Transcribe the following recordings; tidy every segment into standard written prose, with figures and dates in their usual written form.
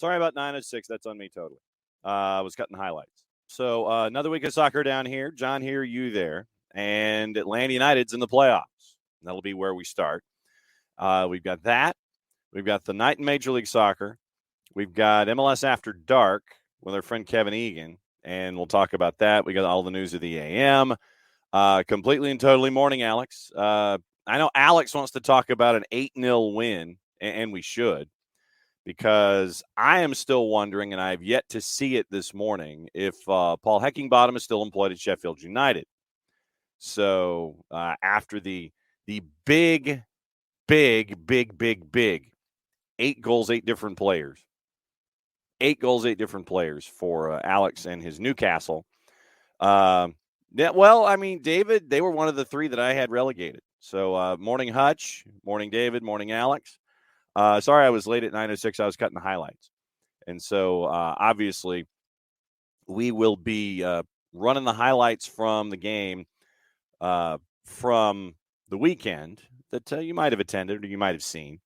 Sorry about 9:06. That's on me totally. I was cutting highlights. So another week of soccer down here. John here, you there. And Atlanta United's in the playoffs. That'll be where we start. We've got that. We've got the night in Major League Soccer. We've got MLS After Dark with our friend Kevin Egan, and we'll talk about that. We got all the news of the AM. Completely and totally morning, Alex. I know Alex wants to talk about an 8-0 win, and we should, because I am still wondering, and I have yet to see it this morning, if Paul Heckingbottom is still employed at Sheffield United. So after the big 8 goals, 8 different players. 8 goals, 8 different players for Alex and his Newcastle. David, they were one of the 3 that I had relegated. So morning, Hutch. Morning, David. Morning, Alex. Sorry I was late at 9:06. I was cutting the highlights. And so, obviously, we will be running the highlights from the game from the weekend that you might have attended or you might have seen.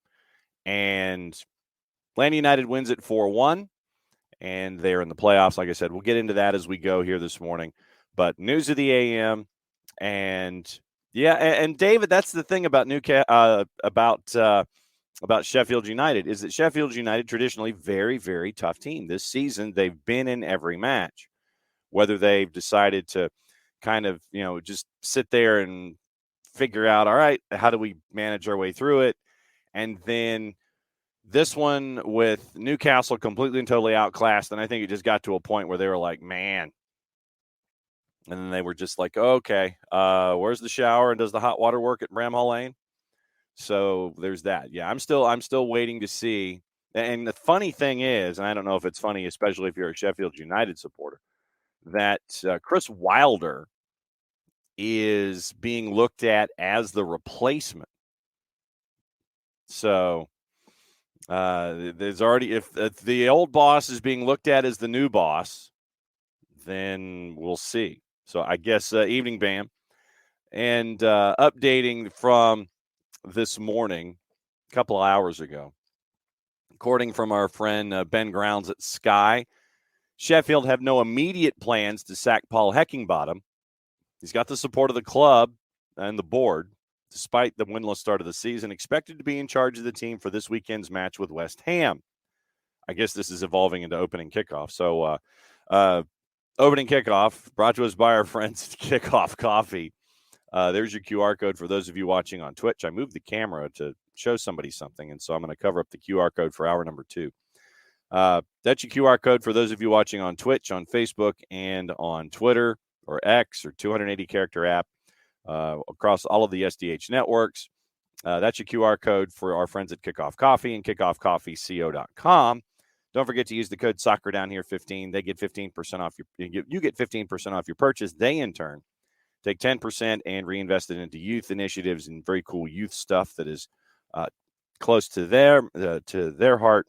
And Atlanta United wins it 4-1, and they're in the playoffs. Like I said, we'll get into that as we go here this morning. But news of the AM, and David, that's the thing about about Sheffield United is that Sheffield United traditionally very, very tough team. This season, they've been in every match, whether they've decided to kind of, just sit there and figure out, all right, how do we manage our way through it? And then this one with Newcastle completely and totally outclassed. And I think it just got to a point where they were like, man. And then they were just like, okay, where's the shower? And does the hot water work at Bramhall Lane? So there's that. Yeah, I'm still waiting to see. And the funny thing is, and I don't know if it's funny, especially if you're a Sheffield United supporter, that Chris Wilder is being looked at as the replacement. So there's already, if the old boss is being looked at as the new boss, then we'll see. So I guess evening, Bam. And updating from this morning, a couple of hours ago, according from our friend Ben Grounds at Sky, Sheffield have no immediate plans to sack Paul Heckingbottom. He's got the support of the club and the board, despite the winless start of the season, expected to be in charge of the team for this weekend's match with West Ham. I guess this is evolving into opening kickoff. So opening kickoff brought to us by our friends at Kickoff Coffee. There's your QR code for those of you watching on Twitch. I moved the camera to show somebody something, and so I'm going to cover up the QR code for hour number 2. That's your QR code for those of you watching on Twitch, on Facebook, and on Twitter or X or 280-character app across all of the SDH networks. That's your QR code for our friends at Kickoff Coffee and kickoffcoffeeco.com. Don't forget to use the code Soccer Down Here 15. They get 15% off you get 15% off your purchase. They in turn take 10% and reinvest it into youth initiatives and very cool youth stuff that is close to their heart.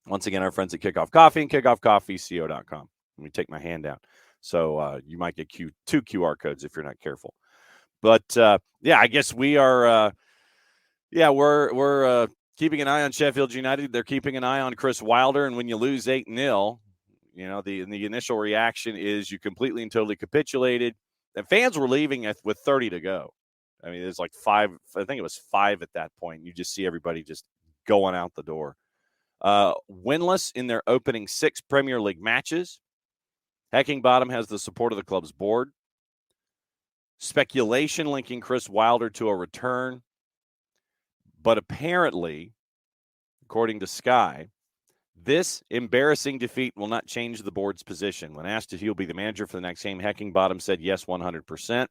Once again, our friends at Kickoff Coffee and kickoffcoffeeco.com. Let me take my hand down. So you might get 2 QR codes if you're not careful. But I guess we are. We're keeping an eye on Sheffield United. They're keeping an eye on Chris Wilder. And when you lose 8-0, the initial reaction is you completely and totally capitulated. And fans were leaving with 30 to go. I mean, there's like 5. I think it was 5 at that point. You just see everybody just going out the door. Winless in their opening 6 Premier League matches. Heckingbottom has the support of the club's board. Speculation linking Chris Wilder to a return. But apparently, according to Sky, this embarrassing defeat will not change the board's position. When asked if he'll be the manager for the next game, Heckingbottom said yes, 100%.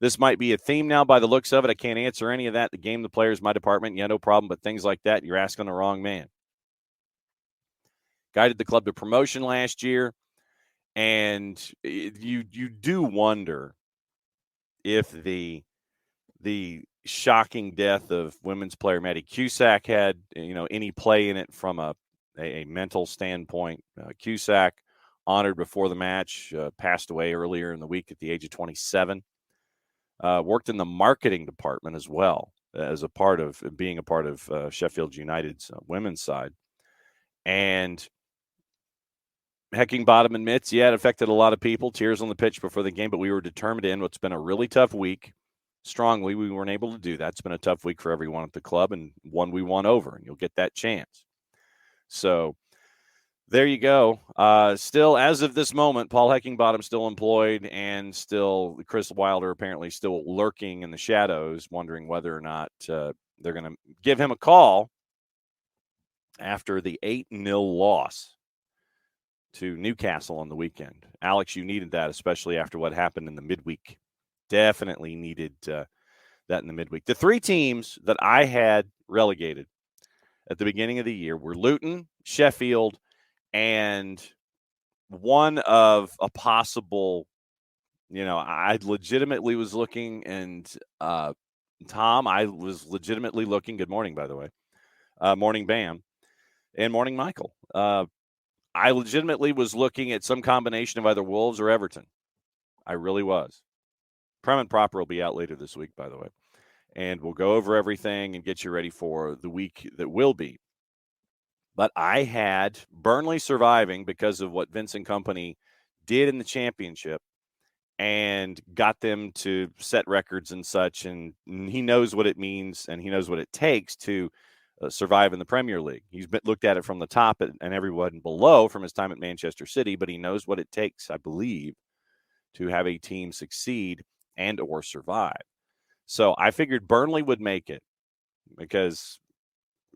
This might be a theme now by the looks of it. I can't answer any of that. The game, the players, my department, no problem. But things like that, you're asking the wrong man. Guided the club to promotion last year. And you do wonder if the shocking death of women's player Maddie Cusack had, any play in it from a mental standpoint. Cusack, honored before the match, passed away earlier in the week at the age of 27. Worked in the marketing department as well as being a part of Sheffield United's women's side. And Heckingbottom admits, yeah, it affected a lot of people, tears on the pitch before the game, but we were determined to end what's been a really tough week strongly. We weren't able to do that. It's been a tough week for everyone at the club, and one we won over, and you'll get that chance. So there you go. Still, as of this moment, Paul Heckingbottom still employed, and still Chris Wilder apparently still lurking in the shadows, wondering whether or not they're going to give him a call after the 8-0 loss to Newcastle on the weekend. Alex, you needed that, especially after what happened in the midweek. Definitely needed that in the midweek. The three teams that I had relegated at the beginning of the year were Luton, Sheffield, and one of a possible, I legitimately was looking, and Tom, I was legitimately looking. Good morning, by the way. Morning, Bam, and morning, Michael. I legitimately was looking at some combination of either Wolves or Everton. I really was. Prem and Proper will be out later this week, by the way. And we'll go over everything and get you ready for the week that will be. But I had Burnley surviving because of what Vince and company did in the championship and got them to set records and such. And he knows what it means, and he knows what it takes to survive in the Premier League. He's looked at it from the top and everyone below from his time at Manchester City, but he knows what it takes, I believe, to have a team succeed and or survive. So I figured Burnley would make it because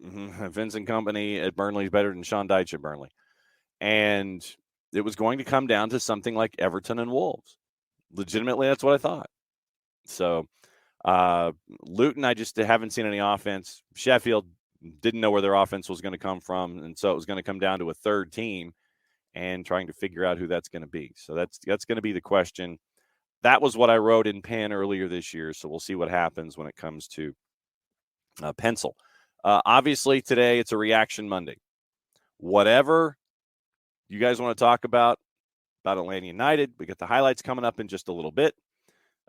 Vince and company at Burnley is better than Sean Dyche at Burnley. And it was going to come down to something like Everton and Wolves. Legitimately, that's what I thought. So Luton, I just haven't seen any offense. Sheffield, didn't know where their offense was going to come from, and so it was going to come down to a third team and trying to figure out who that's going to be. So that's going to be the question. That was what I wrote in pen earlier this year, so we'll see what happens when it comes to pencil. Obviously, today it's a reaction Monday. Whatever you guys want to talk about Atlanta United, we got the highlights coming up in just a little bit.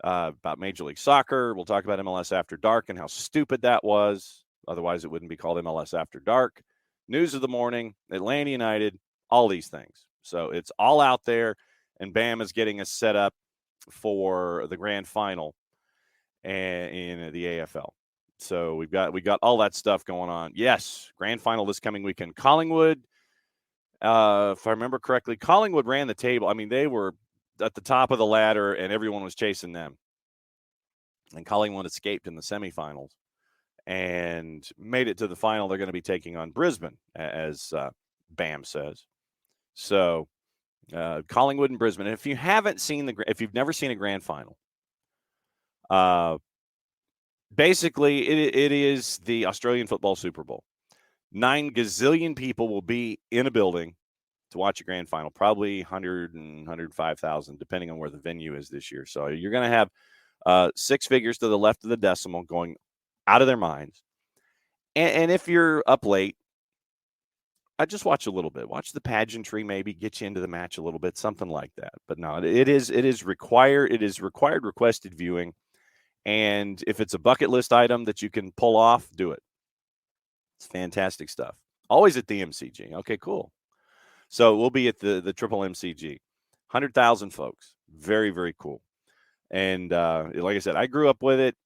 About Major League Soccer, we'll talk about MLS After Dark and how stupid that was. Otherwise, it wouldn't be called MLS After Dark. News of the morning, Atlanta United, all these things. So it's all out there, and Bam is getting us set up for the grand final in the AFL. So we got all that stuff going on. Yes, grand final this coming weekend. Collingwood, if I remember correctly, Collingwood ran the table. I mean, they were at the top of the ladder, and everyone was chasing them. And Collingwood escaped in the semifinals and made it to the final. They're going to be taking on Brisbane, as Bam says. So Collingwood and Brisbane. And if you haven't seen if you've never seen a grand final, basically it is the Australian football Super Bowl. 9 gazillion people will be in a building to watch a grand final, probably 100 and 105,000, depending on where the venue is this year. So you're going to have 6 figures to the left of the decimal going out of their minds. And if you're up late, I just watch a little bit. Watch the pageantry, maybe get you into the match a little bit, something like that. But no, it is required. It is required requested viewing. And if it's a bucket list item that you can pull off, do it. It's fantastic stuff. Always at the MCG. Okay, cool. So we'll be at the Triple MCG. 100,000 folks. Very, very cool. And like I said, I grew up with it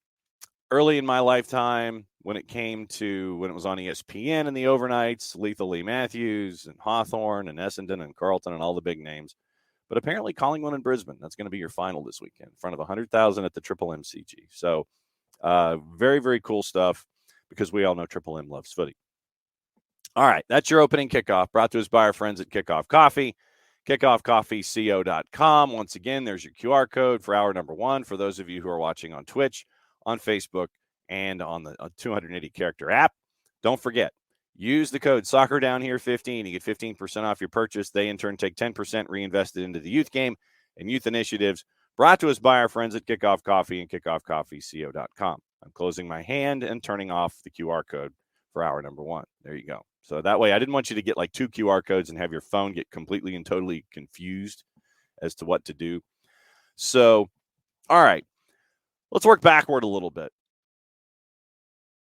early in my lifetime when it was on ESPN and the overnights, Lethal Lee Matthews and Hawthorne and Essendon and Carlton and all the big names. But apparently Collingwood and Brisbane, that's going to be your final this weekend in front of 100,000 at the Triple MCG. So very, very cool stuff because we all know Triple M loves footy. All right, that's your opening kickoff, brought to us by our friends at Kickoff Coffee, kickoffcoffeeco.com. Once again, there's your QR code for hour number 1 for those of you who are watching on Twitch, on Facebook, and on the 280-character app. Don't forget, use the code SoccerDownHere15. You get 15% off your purchase. They, in turn, take 10% reinvested into the youth game and youth initiatives, brought to us by our friends at Kickoff Coffee and kickoffcoffeeco.com. I'm closing my hand and turning off the QR code for hour number 1. There you go. So that way, I didn't want you to get like 2 QR codes and have your phone get completely and totally confused as to what to do. So, all right, let's work backward a little bit.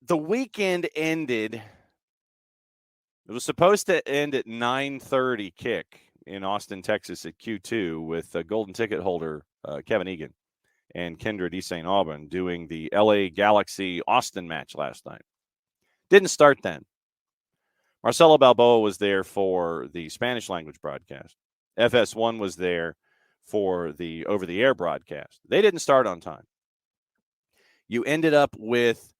The weekend ended It was supposed to end at 9:30 kick in Austin, Texas at Q2 with a golden ticket holder Kevin Egan and Kendra D. St. Aubin doing the LA Galaxy Austin match last night. Didn't start then. Marcelo Balboa was there for the Spanish language broadcast. FS1 was there for the over-the-air broadcast. They didn't start on time. You ended up with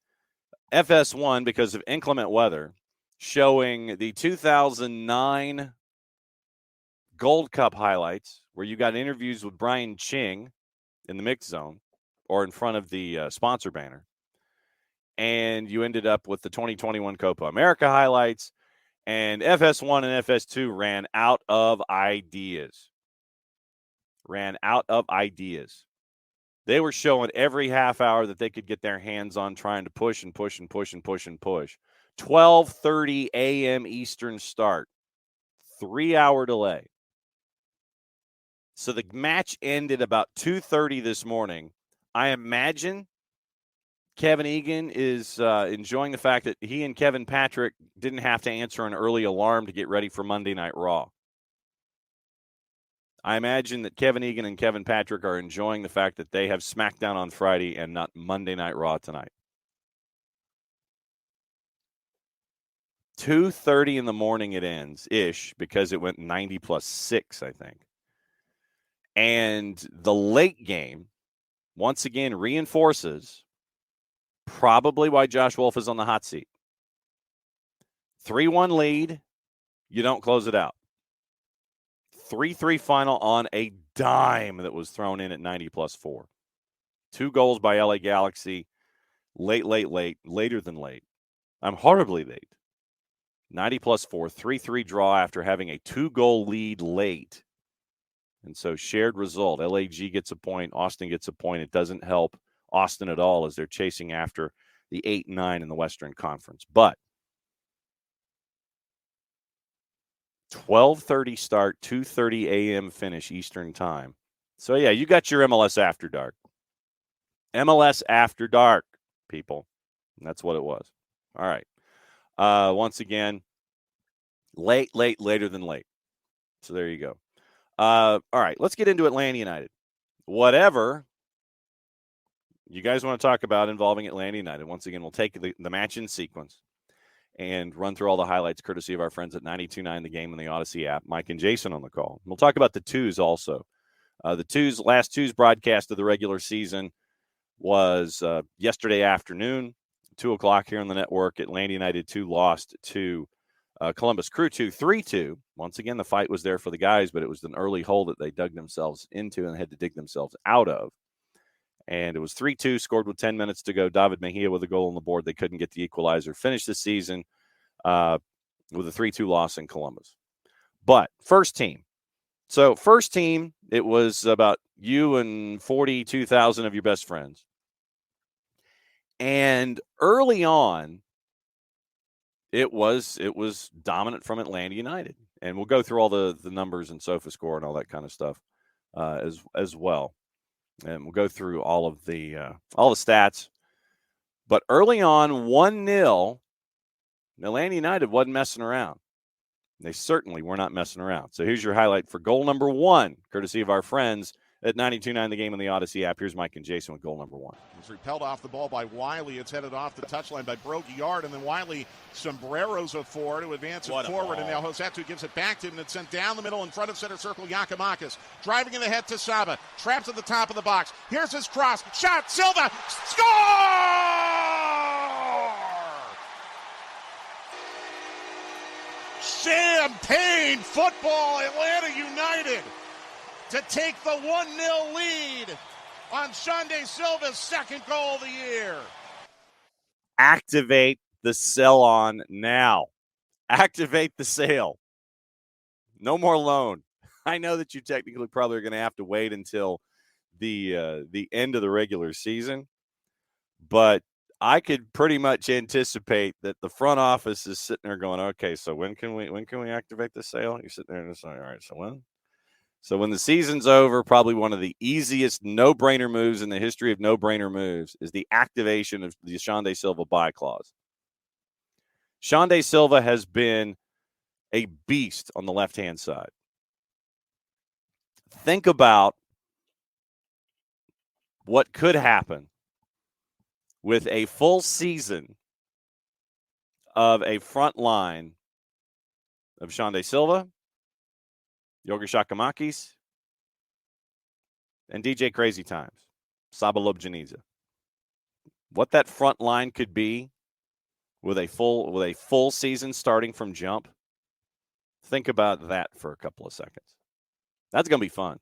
FS1, because of inclement weather, showing the 2009 Gold Cup highlights, where you got interviews with Brian Ching in the mixed zone or in front of the sponsor banner. And you ended up with the 2021 Copa America highlights. And FS1 and FS2 ran out of ideas. They were showing every half hour that they could get their hands on, trying to push and push and push and push and push. 12:30 a.m. Eastern start. 3-hour delay. So the match ended about 2:30 this morning. I imagine Kevin Egan is enjoying the fact that he and Kevin Patrick didn't have to answer an early alarm to get ready for Monday Night Raw. I imagine that Kevin Egan and Kevin Patrick are enjoying the fact that they have SmackDown on Friday and not Monday Night Raw tonight. 2:30 in the morning it ends-ish, because it went 90+6, I think. And the late game, once again, reinforces probably why Josh Wolf is on the hot seat. 3-1 lead, you don't close it out. 3-3 final on a dime that was thrown in at 90+4. 2 goals by LA Galaxy. Later than late. I'm horribly late. 90+4, 3-3 draw after having a 2-goal lead late. And so shared result. LAG gets a point. Austin gets a point. It doesn't help Austin at all as they're chasing after the 8-9 in the Western Conference. But 12:30 start, 2:30 a.m. finish Eastern time. So, yeah, you got your MLS After Dark. MLS After Dark, people. And that's what it was. All right. Once again, later than late. So there you go. All right, let's get into Atlanta United. Whatever you guys want to talk about involving Atlanta United, once again, we'll take the match in sequence and run through all the highlights courtesy of our friends at 92.9 The Game and the Odyssey app. Mike and Jason on the call. We'll talk about the twos also. Last two's broadcast of the regular season was yesterday afternoon, 2 o'clock here on the network. Atlanta United 2 lost to Columbus Crew 2, 3-2. Once again, the fight was there for the guys, but it was an early hole that they dug themselves into and had to dig themselves out of. And it was 3-2, scored with 10 minutes to go. David Mejia with a goal on the board. They couldn't get the equalizer. Finished the season with a 3-2 loss in Columbus. But first team. So first team, it was about you and 42,000 of your best friends. And early on, it was dominant from Atlanta United. And we'll go through all the numbers and SofaScore and all that kind of stuff as well. And we'll go through all the stats. But early on, 1-0, Atlanta United wasn't messing around. They certainly were not messing around. So here's your highlight for goal number 1, courtesy of our friends at 92.9 The Game and the Odyssey app. Here's Mike and Jason with goal number 1. It's repelled off the ball by Wiley. It's headed off the touchline by Broguillard, and then Wiley sombreros a forward to advance it forward, and now Josetu gives it back to him, and it's sent down the middle in front of center circle. Giacomakis driving in the head to Saba, trapped at the top of the box. Here's his cross, shot, Silva, score! Champagne football, Atlanta United to take the 1-0 lead on Xande Silva's second goal of the year. Activate the sell on now. Activate the sale. No more loan. I know that you technically probably are going to have to wait until the end of the regular season, but I could pretty much anticipate that the front office is sitting there going, okay, so when can we activate the sale? You're sitting there and saying, all right, so when? So when the season's over, probably one of the easiest no-brainer moves in the history of no-brainer moves is the activation of the Xande Silva buy clause. Xande Silva has been a beast on the left-hand side. Think about what could happen with a full season of a front line of Xande Silva, Yorgos Giacomakis, and DJ Crazy Times, Saba Lobjaniza. What that front line could be with a full season starting from jump. Think about that for a couple of seconds. That's going to be fun.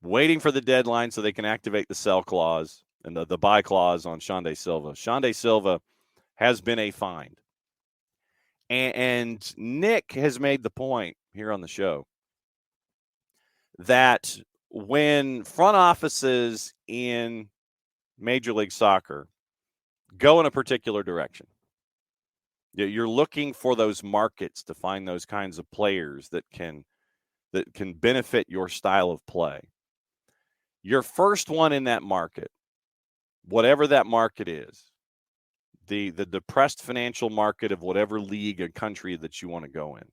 Waiting for the deadline so they can activate the sell clause and the buy clause on Xande Silva. Xande Silva has been a find. And Nick has made the point here on the show that when front offices in Major League Soccer go in a particular direction, you're looking for those markets to find those kinds of players that can benefit your style of play. Your first one in that market, whatever that market is, the depressed financial market of whatever league or country that you want to go in.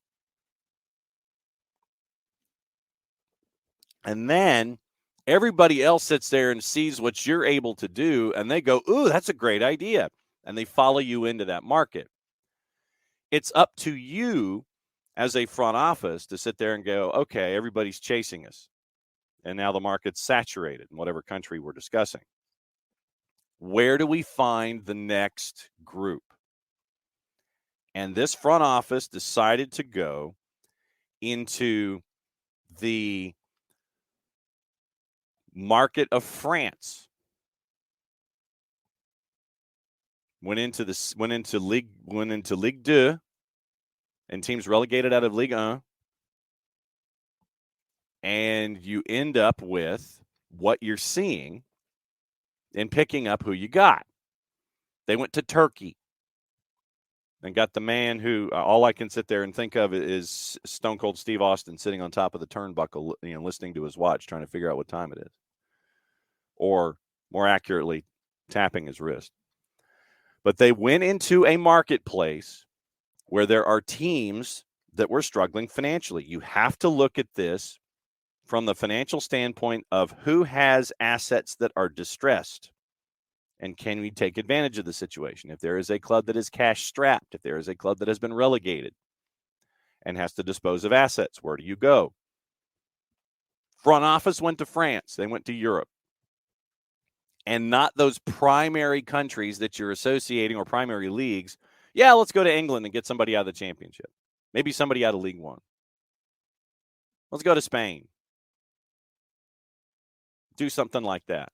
And then everybody else sits there and sees what you're able to do, and they go, ooh, that's a great idea. And they follow you into that market. It's up to you as a front office to sit there and go, okay, everybody's chasing us. And now the market's saturated in whatever country we're discussing. Where do we find the next group? And this front office decided to go into the market of France. Went into Ligue 2, and teams relegated out of Ligue 1. And you end up with what you're seeing in picking up who you got. They went to Turkey and got the man who all I can sit there and think of is Stone Cold Steve Austin sitting on top of the turnbuckle, listening to his watch, trying to figure out what time it is. Or more accurately, tapping his wrist. But they went into a marketplace where there are teams that were struggling financially. You have to look at this from the financial standpoint of who has assets that are distressed and can we take advantage of the situation. If there is a club that is cash strapped, if there is a club that has been relegated and has to dispose of assets, where do you go? Front office went to France. They went to Europe. And not those primary countries that you're associating or primary leagues. Yeah, let's go to England and get somebody out of the championship. Maybe somebody out of League One. Let's go to Spain. Do something like that.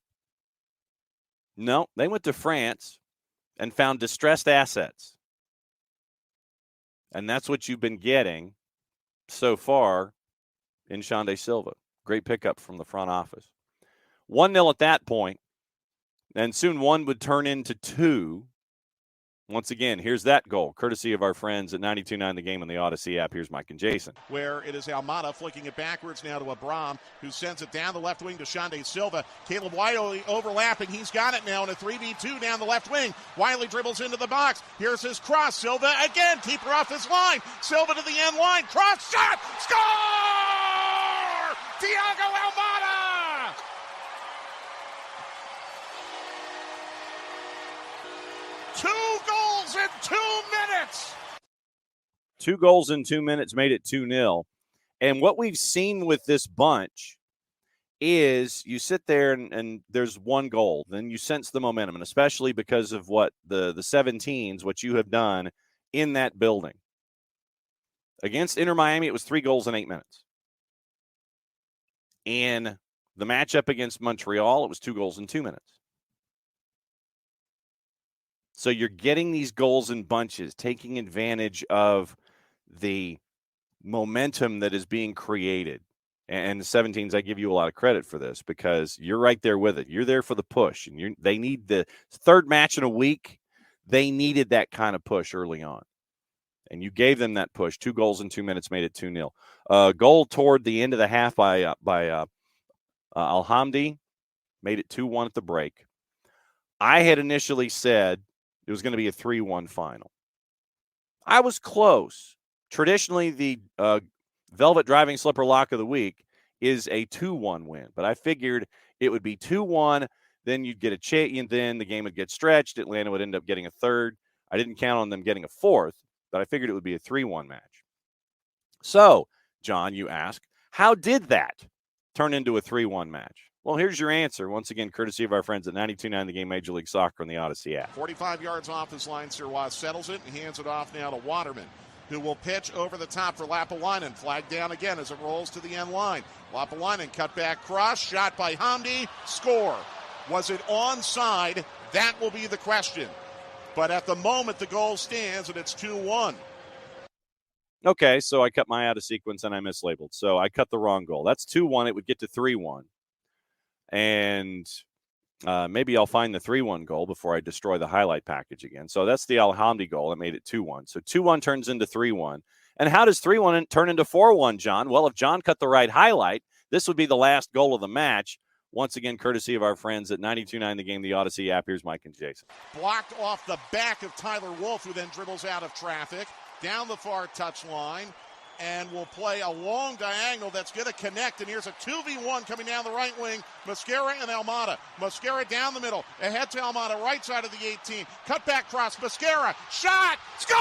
No, they went to France and found distressed assets. And that's what you've been getting so far in Xande Silva. Great pickup from the front office. 1-0 at that point. And soon one would turn into two. Once again, here's that goal, courtesy of our friends at 92.9 The Game on the Odyssey app. Here's Mike and Jason. Where it is Almada flicking it backwards now to Abram, who sends it down the left wing to Xande Silva. Caleb Wiley overlapping. He's got it now in a 3v2 down the left wing. Wiley dribbles into the box. Here's his cross. Silva again, keeper off his line. Silva to the end line. Cross shot. Score! Thiago Almada! 2 goals in 2 minutes. 2 goals in 2 minutes made it 2-0. And what we've seen with this bunch is you sit there and there's one goal. Then you sense the momentum, and especially because of what the 17s, what you have done in that building. Against Inter Miami, it was 3 goals in 8 minutes. In the matchup against Montreal, it was 2 goals in 2 minutes. So you're getting these goals in bunches, taking advantage of the momentum that is being created. And the 17s, I give you a lot of credit for this because you're right there with it. You're there for the push. And they need the third match in a week. They needed that kind of push early on. And you gave them that push. 2 goals in 2 minutes made it 2-0. Goal toward the end of the half by Alhamdi made it 2-1 at the break. I had initially said it was going to be a 3-1 final. I was close. Traditionally, the Velvet Driving Slipper Lock of the Week is a 2-1 win, but I figured it would be 2-1, then you'd get a chance, and then the game would get stretched. Atlanta would end up getting a third. I didn't count on them getting a fourth, but I figured it would be a 3-1 match. So, John, you ask, how did that turn into a 3-1 match? Well, here's your answer, once again, courtesy of our friends at 92.9 The Game Major League Soccer on the Odyssey app. 45 yards off his line, Sirois settles it and hands it off now to Waterman, who will pitch over the top for Lapalainen. Flag down again as it rolls to the end line. Lapalainen cut back cross, shot by Hamdi, score. Was it onside? That will be the question. But at the moment, the goal stands, and it's 2-1. Okay, so I cut my out of sequence and I mislabeled. So I cut the wrong goal. That's 2-1. It would get to 3-1. And maybe I'll find the 3-1 goal before I destroy the highlight package again. So that's the Alhamdi goal that made it 2-1. So 2-1 turns into 3-1. And how does 3-1 turn into 4-1, John? Well, if John cut the right highlight, this would be the last goal of the match. Once again, courtesy of our friends at 92.9 The Game, the Odyssey app. Here's Mike and Jason. Blocked off the back of Tyler Wolf, who then dribbles out of traffic, down the far touchline, and will play a long diagonal that's going to connect. And here's a 2v1 coming down the right wing. Mascara and Almada. Mascara down the middle. Ahead to Almada, right side of the 18. Cut back cross. Mascara. Shot. Score!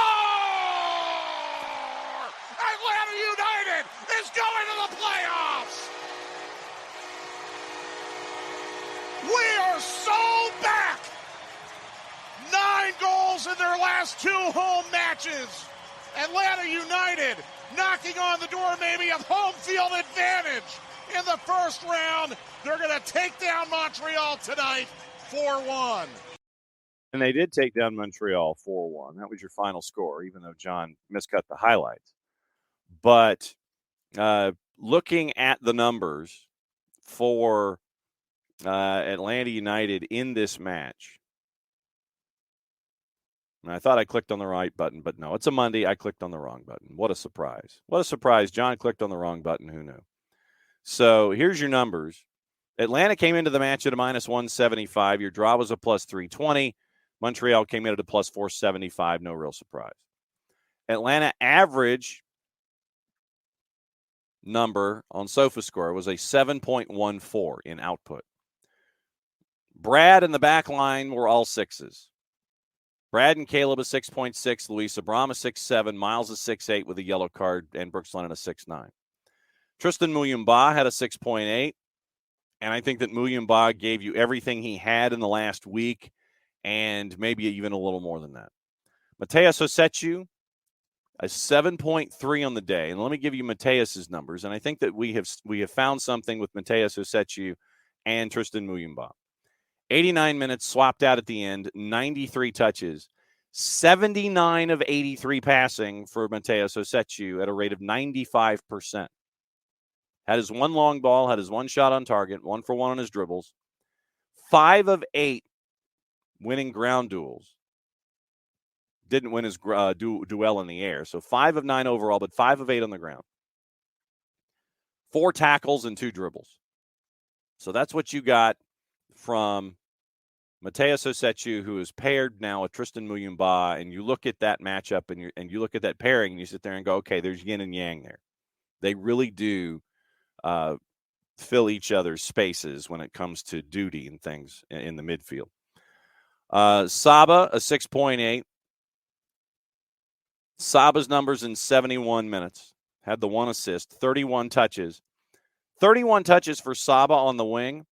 Atlanta United is going to the playoffs! We are so back! 9 goals in their last 2 home matches. Atlanta United knocking on the door maybe of home field advantage in the first round. They're going to take down Montreal tonight 4-1. And they did take down Montreal 4-1. That was your final score, even though John miscut the highlights. But looking at the numbers for Atlanta United in this match, and I thought I clicked on the right button, but no, it's a Monday. I clicked on the wrong button. What a surprise. What a surprise. John clicked on the wrong button. Who knew? So here's your numbers. Atlanta came into the match at a -175. Your draw was a +320. Montreal came in at a +475. No real surprise. Atlanta average number on SofaScore was a 7.14 in output. Brad and the back line were all 6s. Brad and Caleb a 6.6, Luis Abram a 6.7, Miles a 6.8 with a yellow card, and Brooks Lennon a 6.9. Tristan Muyumba had a 6.8, and I think that Muyumba gave you everything he had in the last week, and maybe even a little more than that. Mateus Osechu, a 7.3 on the day, and let me give you Mateus's numbers, and I think that we have found something with Mateus Osechu and Tristan Muyumba. 89 minutes swapped out at the end, 93 touches, 79 of 83 passing for Mateus Osechu at a rate of 95%. Had his one long ball, had his one shot on target, 1 for 1 on his dribbles. 5 of 8 winning ground duels. Didn't win his duel in the air. So 5 of 9 overall, but 5 of 8 on the ground. 4 tackles and 2 dribbles. So that's what you got from Mateus Osechu, who is paired now with Tristan Muyumba, and you look at that matchup and you look at that pairing and you sit there and go, okay, there's yin and yang there. They really do fill each other's spaces when it comes to duty and things in the midfield. Saba, a 6.8. Saba's numbers in 71 minutes. Had the 1 assist, 31 touches. 31 touches for Saba on the wing.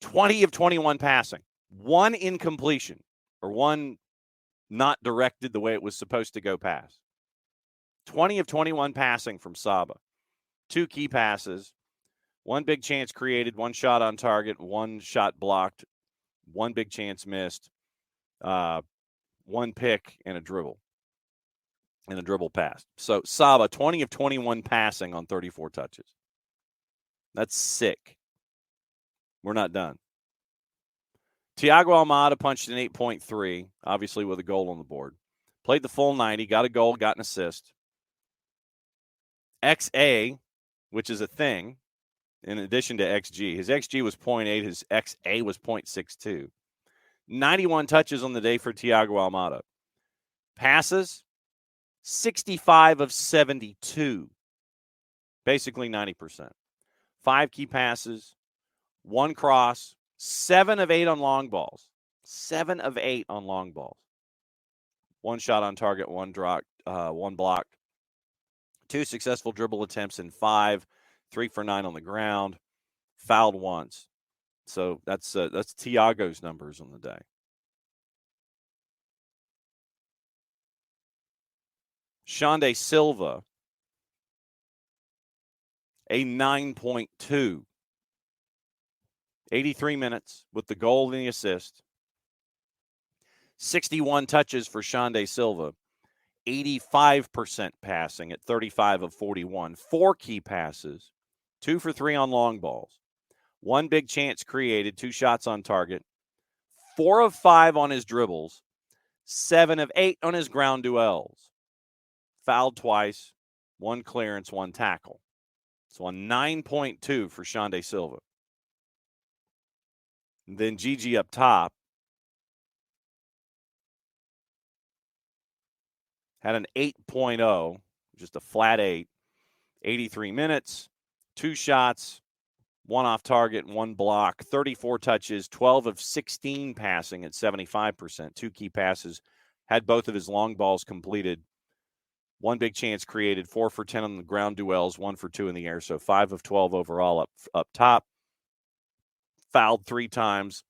20 of 21 passing, 1 incompletion, or 1 not directed the way it was supposed to go pass. 20 of 21 passing from Saba. 2 key passes, 1 big chance created, 1 shot on target, 1 shot blocked, 1 big chance missed, 1 pick and a dribble pass. So Saba, 20 of 21 passing on 34 touches. That's sick. We're not done. Thiago Almada punched an 8.3, obviously with a goal on the board. Played the full 90, got a goal, got an assist. XA, which is a thing, in addition to XG. His XG was 0.8, his XA was 0.62. 91 touches on the day for Thiago Almada. Passes, 65 of 72, basically 90%. 5 key passes, 1 cross, 7 of 8 on long balls. 7 of 8 on long balls. 1 shot on target, 1 blocked. 2 successful dribble attempts in 5, 3 for 9 on the ground, fouled once. So that's Thiago's numbers on the day. Xande Silva, a 9.2. 83 minutes with the goal and the assist. 61 touches for Xande Silva. 85% passing at 35 of 41. 4 key passes. 2 for 3 on long balls. 1 big chance created. 2 shots on target. 4 of 5 on his dribbles. 7 of 8 on his ground duels. Fouled twice. 1 clearance, 1 tackle. So a 9.2 for Xande Silva. And then Gigi up top had an 8.0, just a flat 8. 83 minutes, 2 shots, 1 off target, 1 block, 34 touches, 12 of 16 passing at 75%. 2 key passes, had both of his long balls completed. 1 big chance created, 4 for 10 on the ground duels, 1 for 2 in the air. So 5 of 12 overall up top. Fouled 3 times,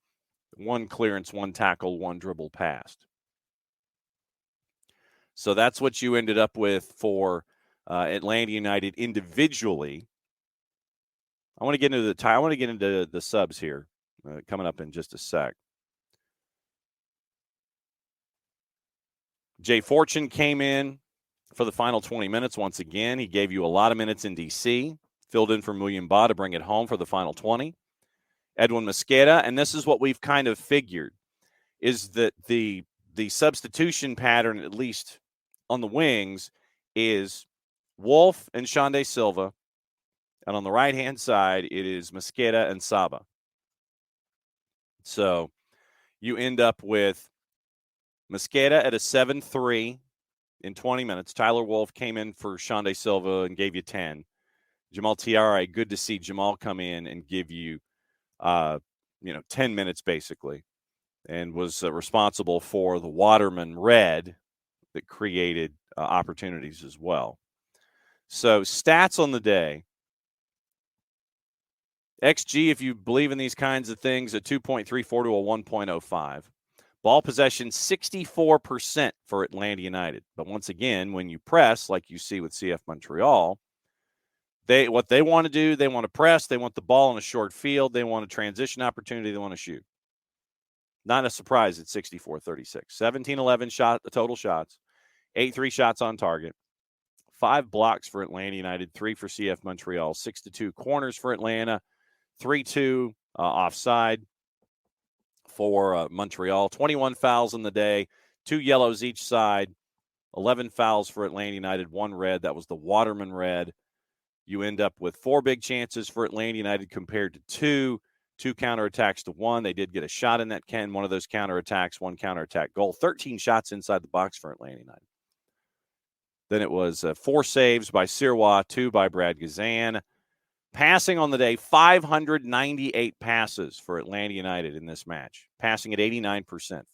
1 clearance, 1 tackle, 1 dribble passed. So that's what you ended up with for Atlanta United individually. I want to get into the subs here coming up in just a sec. Jay Fortune came in for the final 20 minutes once again. He gave you a lot of minutes in D.C., filled in for Muyumba to bring it home for the final 20. Edwin Mosqueda, and this is what we've kind of figured, is that the substitution pattern, at least on the wings, is Wolf and Xande Silva. And on the right-hand side, it is Mosqueda and Saba. So you end up with Mosqueda at a 7-3 in 20 minutes. Tyler Wolf came in for Xande Silva and gave you 10. Jamal Tiare, good to see Jamal come in and give you, 10 minutes basically, and was responsible for the Waterman red that created opportunities as well. So stats on the day. XG, if you believe in these kinds of things, a 2.34 to a 1.05. Ball possession, 64% for Atlanta United. But once again, when you press, like you see with CF Montreal, what they want to do, they want to press, they want the ball in a short field, they want a transition opportunity, they want to shoot. Not a surprise at 64-36. 17-11 total shots, 8 shots on target, 5 blocks for Atlanta United, 3 for CF Montreal, 6-2 corners for Atlanta, 3-2 offside for Montreal. 21 fouls in the day, 2 yellows each side, 11 fouls for Atlanta United, 1 red. That was the Waterman red. You end up with 4 big chances for Atlanta United compared to 2 counterattacks to 1. They did get a shot in that one of those counterattacks, 1 counterattack goal. 13 shots inside the box for Atlanta United. Then it was 4 saves by Sirois, 2 by Brad Gazan. Passing on the day, 598 passes for Atlanta United in this match. Passing at 89%.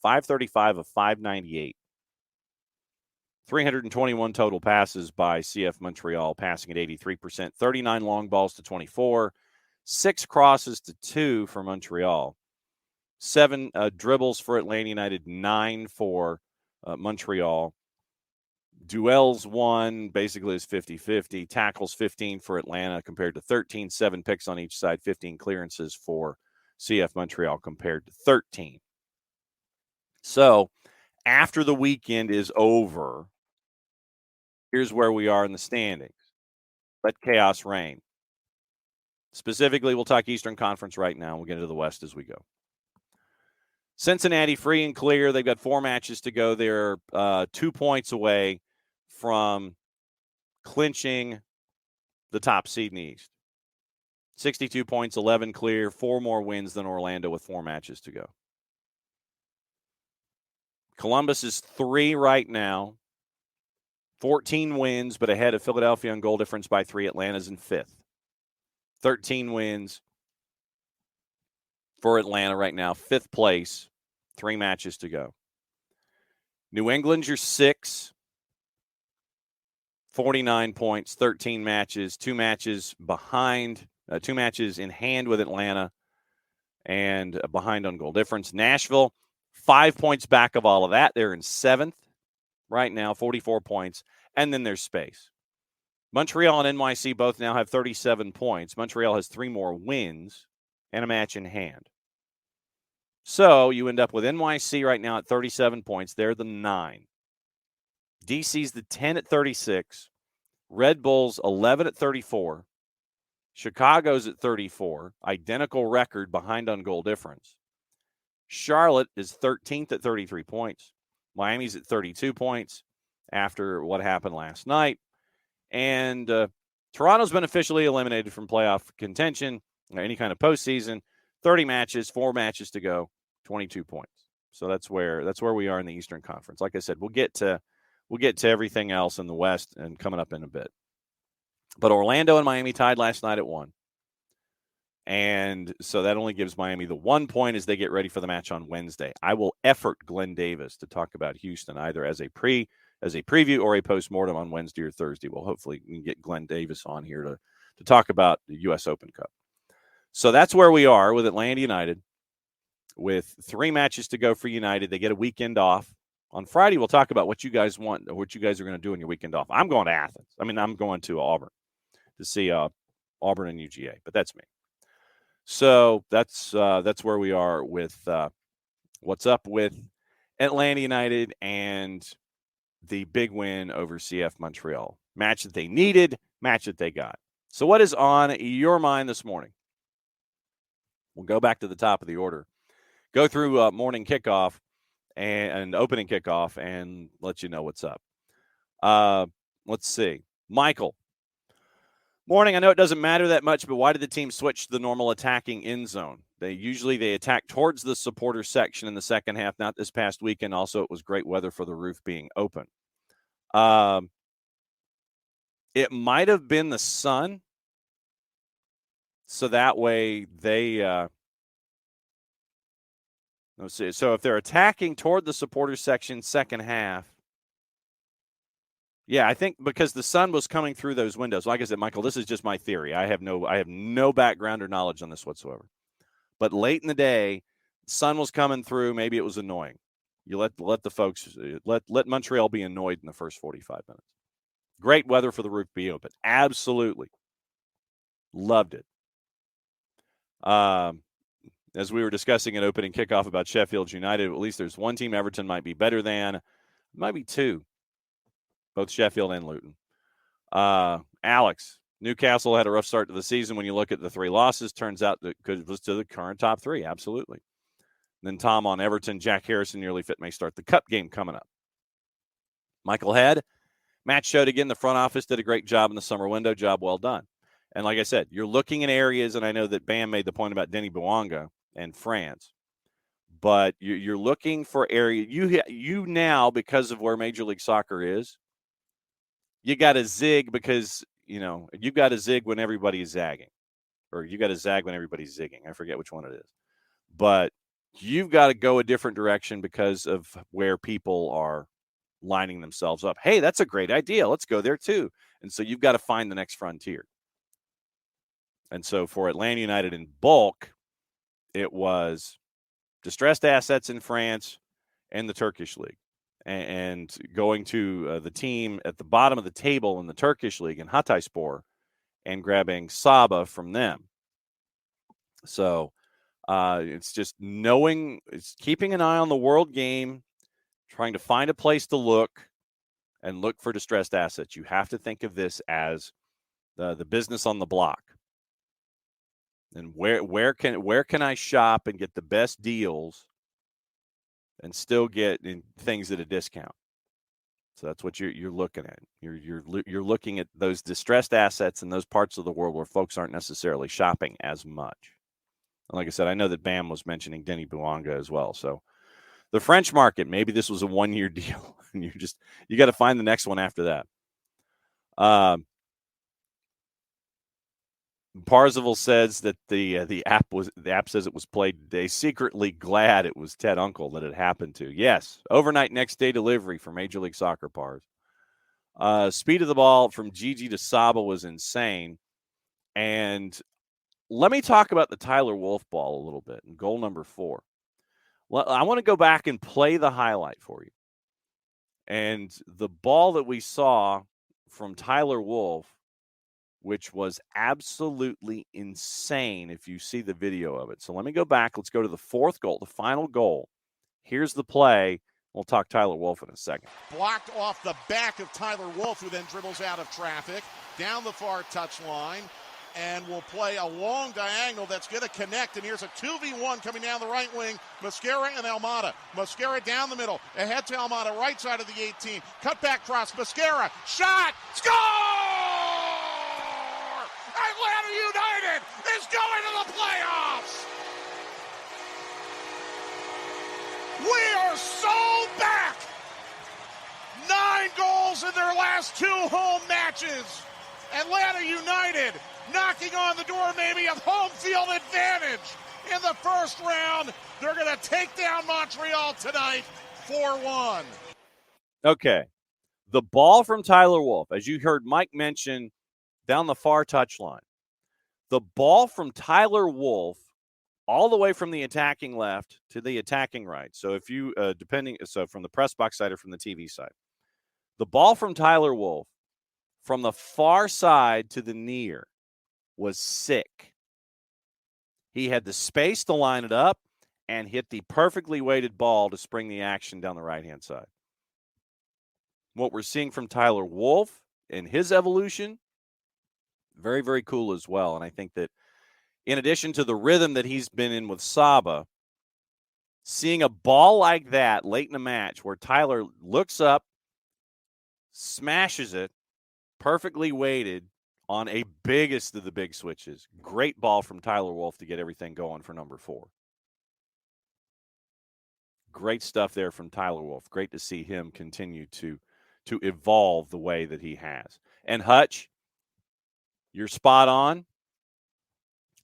535 of 598. 321 total passes by CF Montreal, passing at 83%. 39 long balls to 24. 6 crosses to 2 for Montreal. 7 dribbles for Atlanta United, 9 for Montreal. Duels 1 basically is 50-50. Tackles 15 for Atlanta compared to 13. 7 picks on each side. 15 clearances for CF Montreal compared to 13. So after the weekend is over, here's where we are in the standings. Let chaos reign. Specifically, we'll talk Eastern Conference right now. We'll get into the West as we go. Cincinnati free and clear. They've got 4 matches to go. They're 2 points away from clinching the top seed in the East. 62 points, 11 clear, 4 more wins than Orlando with 4 matches to go. Columbus is 3 right now, 14 wins, but ahead of Philadelphia on goal difference by 3. Atlanta's in 5th. 13 wins for Atlanta right now. 5th place. 3 matches to go. New England's your 6. 49 points, 13 matches, 2 matches behind, 2 matches in hand with Atlanta, and behind on goal difference. Nashville, 5 points back of all of that. They're in 7th right now, 44 points, and then there's space. Montreal and NYC both now have 37 points. Montreal has 3 more wins and a match in hand. So you end up with NYC right now at 37 points. They're the 9. DC's the 10 at 36. Red Bulls 11 at 34. Chicago's at 34. Identical record behind on goal difference. Charlotte is 13th at 33 points. Miami's at 32 points after what happened last night. And Toronto's been officially eliminated from playoff contention, any kind of postseason. 30 matches, 4 matches to go, 22 points. So that's where we are in the Eastern Conference. Like I said, we'll get to everything else in the West and coming up in a bit. But Orlando and Miami tied last night at 1. And so that only gives Miami the 1 point as they get ready for the match on Wednesday. I will effort Glenn Davis to talk about Houston either as a preview or a postmortem on Wednesday or Thursday. Well, hopefully we can get Glenn Davis on here to talk about the U.S. Open Cup. So that's where we are with Atlanta United with 3 matches to go for United. They get a weekend off. On Friday, we'll talk about what you guys want or what you guys are going to do on your weekend off. I'm going to Athens. I'm going to Auburn to see Auburn and UGA, but that's me. So that's where we are with what's up with Atlanta United and the big win over CF Montreal. Match that they needed, match that they got. So what is on your mind this morning? We'll go back to the top of the order. Go through morning kickoff and opening kickoff and let you know what's up. Let's see. Michael. Morning. I know it doesn't matter that much, but why did the team switch to the normal attacking end zone? They attack towards the supporter section in the second half, not this past weekend. Also, it was great weather for the roof being open. It might have been the sun. So that way they let's see. So if they're attacking toward the supporter section second half, yeah, I think because the sun was coming through those windows. Like I said, Michael, this is just my theory. I have no background or knowledge on this whatsoever. But late in the day, the sun was coming through. Maybe it was annoying. You let the folks let Montreal be annoyed in the first 45 minutes. Great weather for the roof to be open. Absolutely. Loved it. As we were discussing at opening kickoff about Sheffield United, at least there's one team Everton might be better than. Might be 2. Both Sheffield and Luton. Alex, Newcastle had a rough start to the season. When you look at the 3 losses, turns out that it was to the current top 3. Absolutely. Then Tom on Everton, Jack Harrison nearly fit may start the cup game coming up. Michael Head, Matt showed again the front office did a great job in the summer window. Job well done. And like I said, you're looking in areas, and I know that Bam made the point about Denis Bouanga and France. But you're looking for areas. You now, because of where Major League Soccer is, you got to zig because, you've got to zig when everybody is zagging. Or you got to zag when everybody's zigging. I forget which one it is. But you've got to go a different direction because of where people are lining themselves up. Hey, that's a great idea. Let's go there too. And so you've got to find the next frontier. And so for Atlanta United in bulk, it was distressed assets in France and the Turkish league. And going to the team at the bottom of the table in the Turkish league in Hatayspor and grabbing Saba from them. So it's just it's keeping an eye on the world game, trying to find a place to look and look for distressed assets. You have to think of this as the business on the block. And where can I shop and get the best deals and still get things at a discount? So that's what you're looking at. You're looking at those distressed assets in those parts of the world where folks aren't necessarily shopping as much. And like I said, I know that Bam was mentioning Denis Bouanga as well. So The French market, maybe this was a one-year deal, and you got to find the next one after that. Parzival says that the app says it was played today. Secretly glad it was Ted Uncle that it happened to. Yes, overnight next day delivery for Major League Soccer Pars. Speed of the ball from Gigi to Saba was insane. And let me talk about the Tyler Wolff ball a little bit and goal number 4. Well, I want to go back and play the highlight for you. And the ball that we saw from Tyler Wolff, which was absolutely insane if you see the video of it. So let me go back. Let's go to the 4th goal, the final goal. Here's the play. We'll talk Tyler Wolff in a second. Blocked off the back of Tyler Wolff, who then dribbles out of traffic, down the far touchline, and will play a long diagonal that's going to connect. And here's a 2v1 coming down the right wing. Mascara and Almada. Mascara down the middle. Ahead to Almada, right side of the 18. Cut back cross. Mascara. Shot. Score! Atlanta United is going to the playoffs! We are so back! 9 goals in their last 2 home matches. Atlanta United knocking on the door maybe of home field advantage in the first round. They're going to take down Montreal tonight 4-1. Okay. The ball from Tyler Wolff, as you heard Mike mention, down the far touchline. The ball from Tyler Wolff all the way from the attacking left to the attacking right. So if you, from the press box side or from the TV side, the ball from Tyler Wolff from the far side to the near was sick. He had the space to line it up and hit the perfectly weighted ball to spring the action down the right-hand side. What we're seeing from Tyler Wolff in his evolution, very, very cool as well. And I think that in addition to the rhythm that he's been in with Saba, seeing a ball like that late in the match where Tyler looks up, smashes it, perfectly weighted on a biggest of the big switches. Great ball from Tyler Wolff to get everything going for number 4. Great stuff there from Tyler Wolff. Great to see him continue to evolve the way that he has. And Hutch, you're spot on.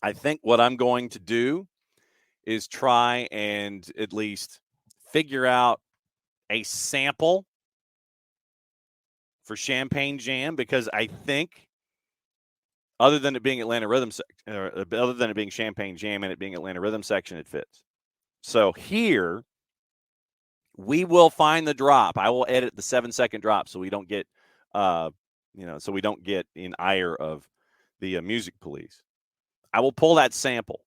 I think what I'm going to do is try and at least figure out a sample for Champagne Jam, because I think other than it being other than it being Champagne Jam and it being Atlanta Rhythm section, it fits. So here we will find the drop. I will edit the 7-second drop so we don't get so we don't get in ire of the music police. I will pull that sample,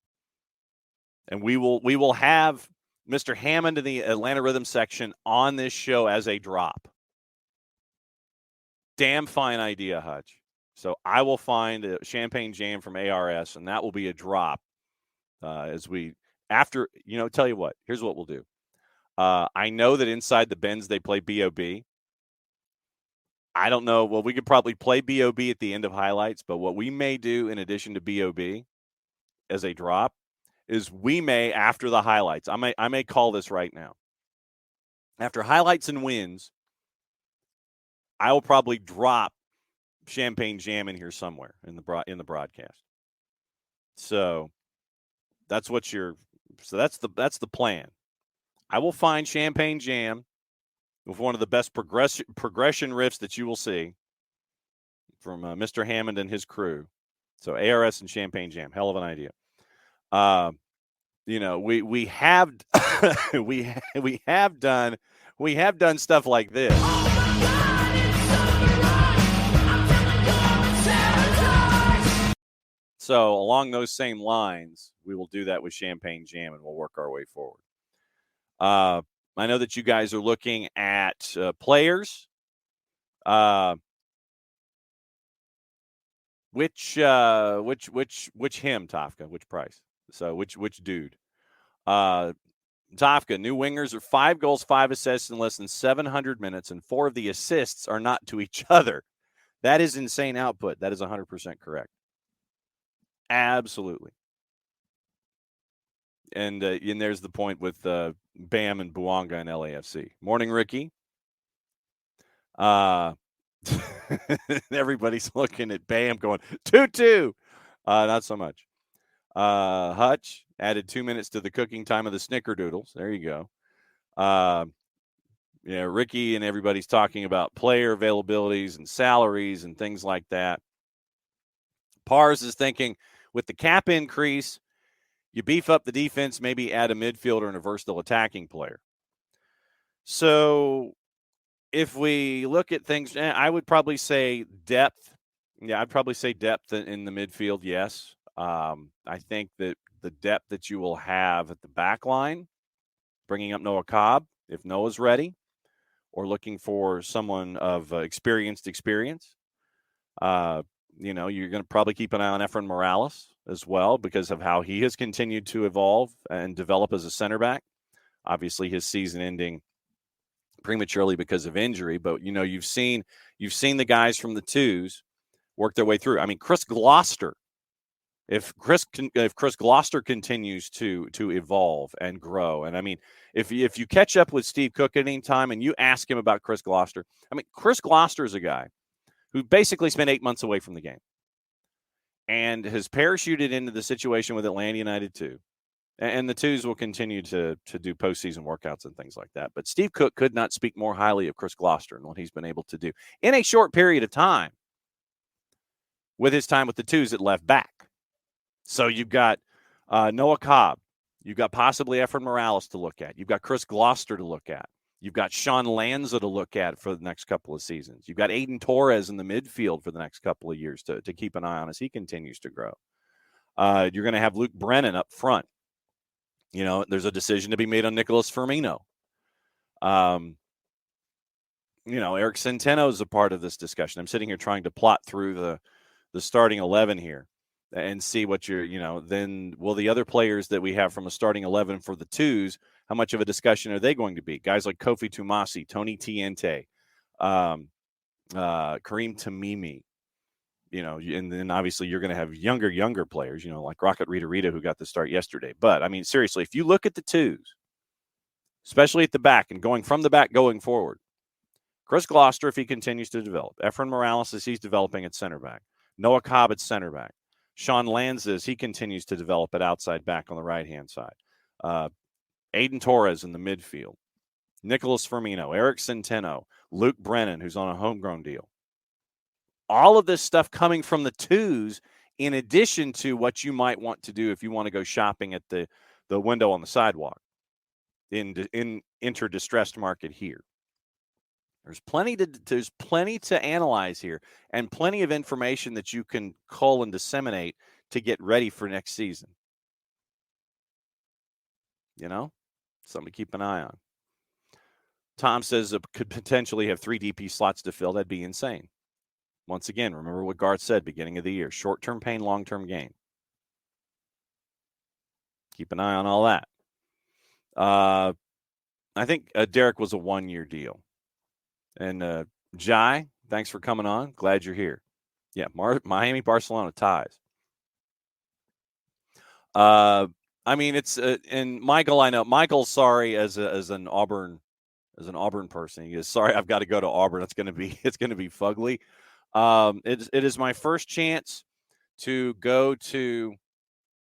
and we will have Mr. Hammond in the Atlanta Rhythm section on this show as a drop. Damn fine idea, Hutch. So I will find a Champagne Jam from ARS, and that will be a drop tell you what, here's what we'll do. I know that inside the Benz they play B.O.B. I don't know. Well, we could probably play B.O.B. at the end of highlights, but what we may do in addition to B.O.B. as a drop is we may, after the highlights, I may call this right now. After highlights and wins, I will probably drop Champagne Jam in here somewhere in the broadcast. So that's the plan. I will find Champagne Jam with one of the best progression riffs that you will see from Mr. Hammond and his crew. So ARS and Champagne Jam, hell of an idea. We have we have done stuff like this. So along those same lines, we will do that with Champagne Jam, and we'll work our way forward. I know that you guys are looking at players. Which him, Tafka? Which price? So which dude? Tafka, new wingers are 5 goals, 5 assists in less than 700 minutes, and 4 of the assists are not to each other. That is insane output. That is 100% correct. Absolutely. And there's the point with Bam and Bouanga and LAFC. Morning, Ricky. Everybody's looking at Bam going 2-2. Not so much. Hutch added 2 minutes to the cooking time of the snickerdoodles. There you go. Ricky and everybody's talking about player availabilities and salaries and things like that. Pars is thinking with the cap increase, you beef up the defense, maybe add a midfielder and a versatile attacking player. So if we look at things, I would probably say depth. Yeah, I'd probably say depth in the midfield, yes. I think that the depth that you will have at the back line, bringing up Noah Cobb, if Noah's ready, or looking for someone of experience. You're going to probably keep an eye on Efren Morales as well because of how he has continued to evolve and develop as a center back. Obviously, his season ending prematurely because of injury, but you've seen the guys from the twos work their way through. I mean, Chris Gloucester. If Chris Gloucester continues to evolve and grow, and I mean, if you catch up with Steve Cook at any time and you ask him about Chris Gloucester, I mean, Chris Gloucester is a guy who basically spent 8 months away from the game and has parachuted into the situation with Atlanta United too. And the twos will continue to do postseason workouts and things like that. But Steve Cook could not speak more highly of Chris Gloucester and what he's been able to do in a short period of time with his time with the twos at left back. So you've got Noah Cobb. You've got possibly Efren Morales to look at. You've got Chris Gloucester to look at. You've got Sean Lanza to look at for the next couple of seasons. You've got Aiden Torres in the midfield for the next couple of years to keep an eye on as he continues to grow. You're going to have Luke Brennan up front. There's a decision to be made on Nicholas Firmino. Eric Centeno is a part of this discussion. I'm sitting here trying to plot through the starting 11 here and see what then will the other players that we have from a starting 11 for the twos, how much of a discussion are they going to be? Guys like Kofi Tumasi, Tony Tiente, Kareem Tamimi, and then obviously you're going to have younger players, like Rocket Rita who got the start yesterday. But I mean, seriously, if you look at the twos, especially at the back and going from the back going forward, Chris Gloucester, if he continues to develop, Efren Morales as he's developing at center back, Noah Cobb at center back, Sean Lanza as he continues to develop at outside back on the right-hand side, Aiden Torres in the midfield, Nicholas Firmino, Eric Centeno, Luke Brennan, who's on a homegrown deal. All of this stuff coming from the twos in addition to what you might want to do if you want to go shopping at the window on the sidewalk in inter-distressed market here. There's plenty to analyze here and plenty of information that you can cull and disseminate to get ready for next season. Something to keep an eye on. Tom says it could potentially have 3 DP slots to fill. That'd be insane. Once again, remember what Garth said beginning of the year. Short-term pain, long-term gain. Keep an eye on all that. I think Derek was a 1-year deal. And Jai, thanks for coming on. Glad you're here. Yeah, Miami-Barcelona ties. I mean, it's and Michael. I know Michael's sorry as an Auburn person. He is sorry. I've got to go to Auburn. It's going to be fugly. It is my first chance to go to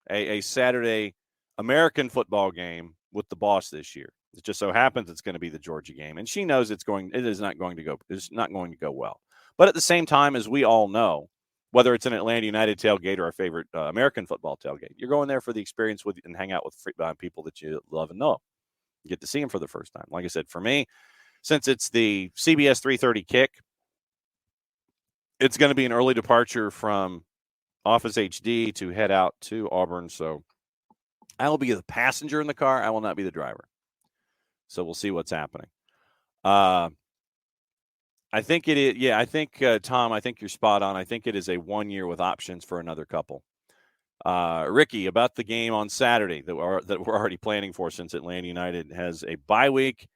a Saturday American football game with the boss this year. It just so happens it's going to be the Georgia game, and she knows it's not going to go well. But at the same time, as we all know, whether it's an Atlanta United tailgate or our favorite American football tailgate, you're going there for the experience with and hang out with people that you love and know. You get to see them for the first time. Like I said, for me, since it's the CBS 3:30 kick, it's going to be an early departure from Office HD to head out to Auburn. So I will be the passenger in the car. I will not be the driver. So we'll see what's happening. I think it is. Yeah, I think, Tom, I think you're spot on. I think it is a 1 year with options for another couple. Ricky, about the game on Saturday that we're already planning for since Atlanta United has a bye week.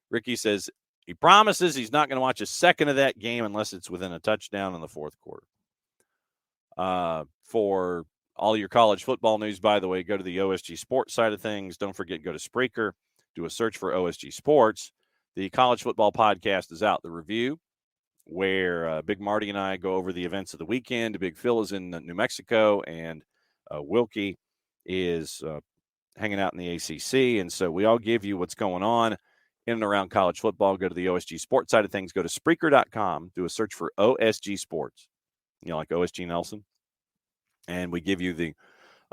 Ricky says he promises he's not going to watch a second of that game unless it's within a touchdown in the fourth quarter. For all your college football news, by the way, go to the OSG Sports side of things. Don't forget, go to Spreaker, do a search for OSG Sports. The college football podcast is out, The Review, where Big Marty and I go over the events of the weekend. Big Phil is in New Mexico, and Wilkie is hanging out in the ACC. And so we all give you what's going on in and around college football. Go to the OSG Sports side of things. Go to Spreaker.com. Do a search for OSG Sports, like OSG Nelson. And we give you the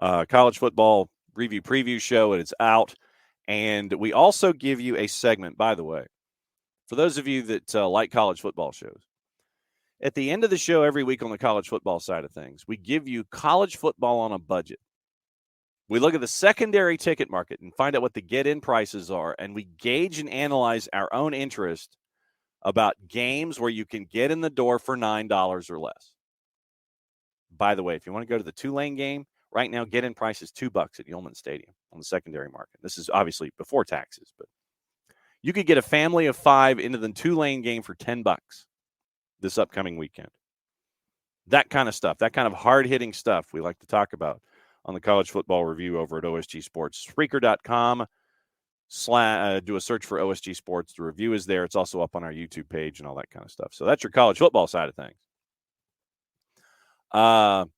college football review preview show, and it's out. And we also give you a segment, by the way, for those of you that like college football shows. At the end of the show every week on the college football side of things, we give you college football on a budget. We look at the secondary ticket market and find out what the get-in prices are, and we gauge and analyze our own interest about games where you can get in the door for $9 or less. By the way, if you want to go to the Tulane game, right now get-in price is $2 at Yulman Stadium on the secondary market. This is obviously before taxes, but you could get a family of 5 into the Tulane game for $10 this upcoming weekend. That kind of stuff, that kind of hard-hitting stuff we like to talk about on the College Football Review over at OSG Sports. Spreaker.com, do a search for OSG Sports. The review is there. It's also up on our YouTube page and all that kind of stuff. So that's your college football side of things. All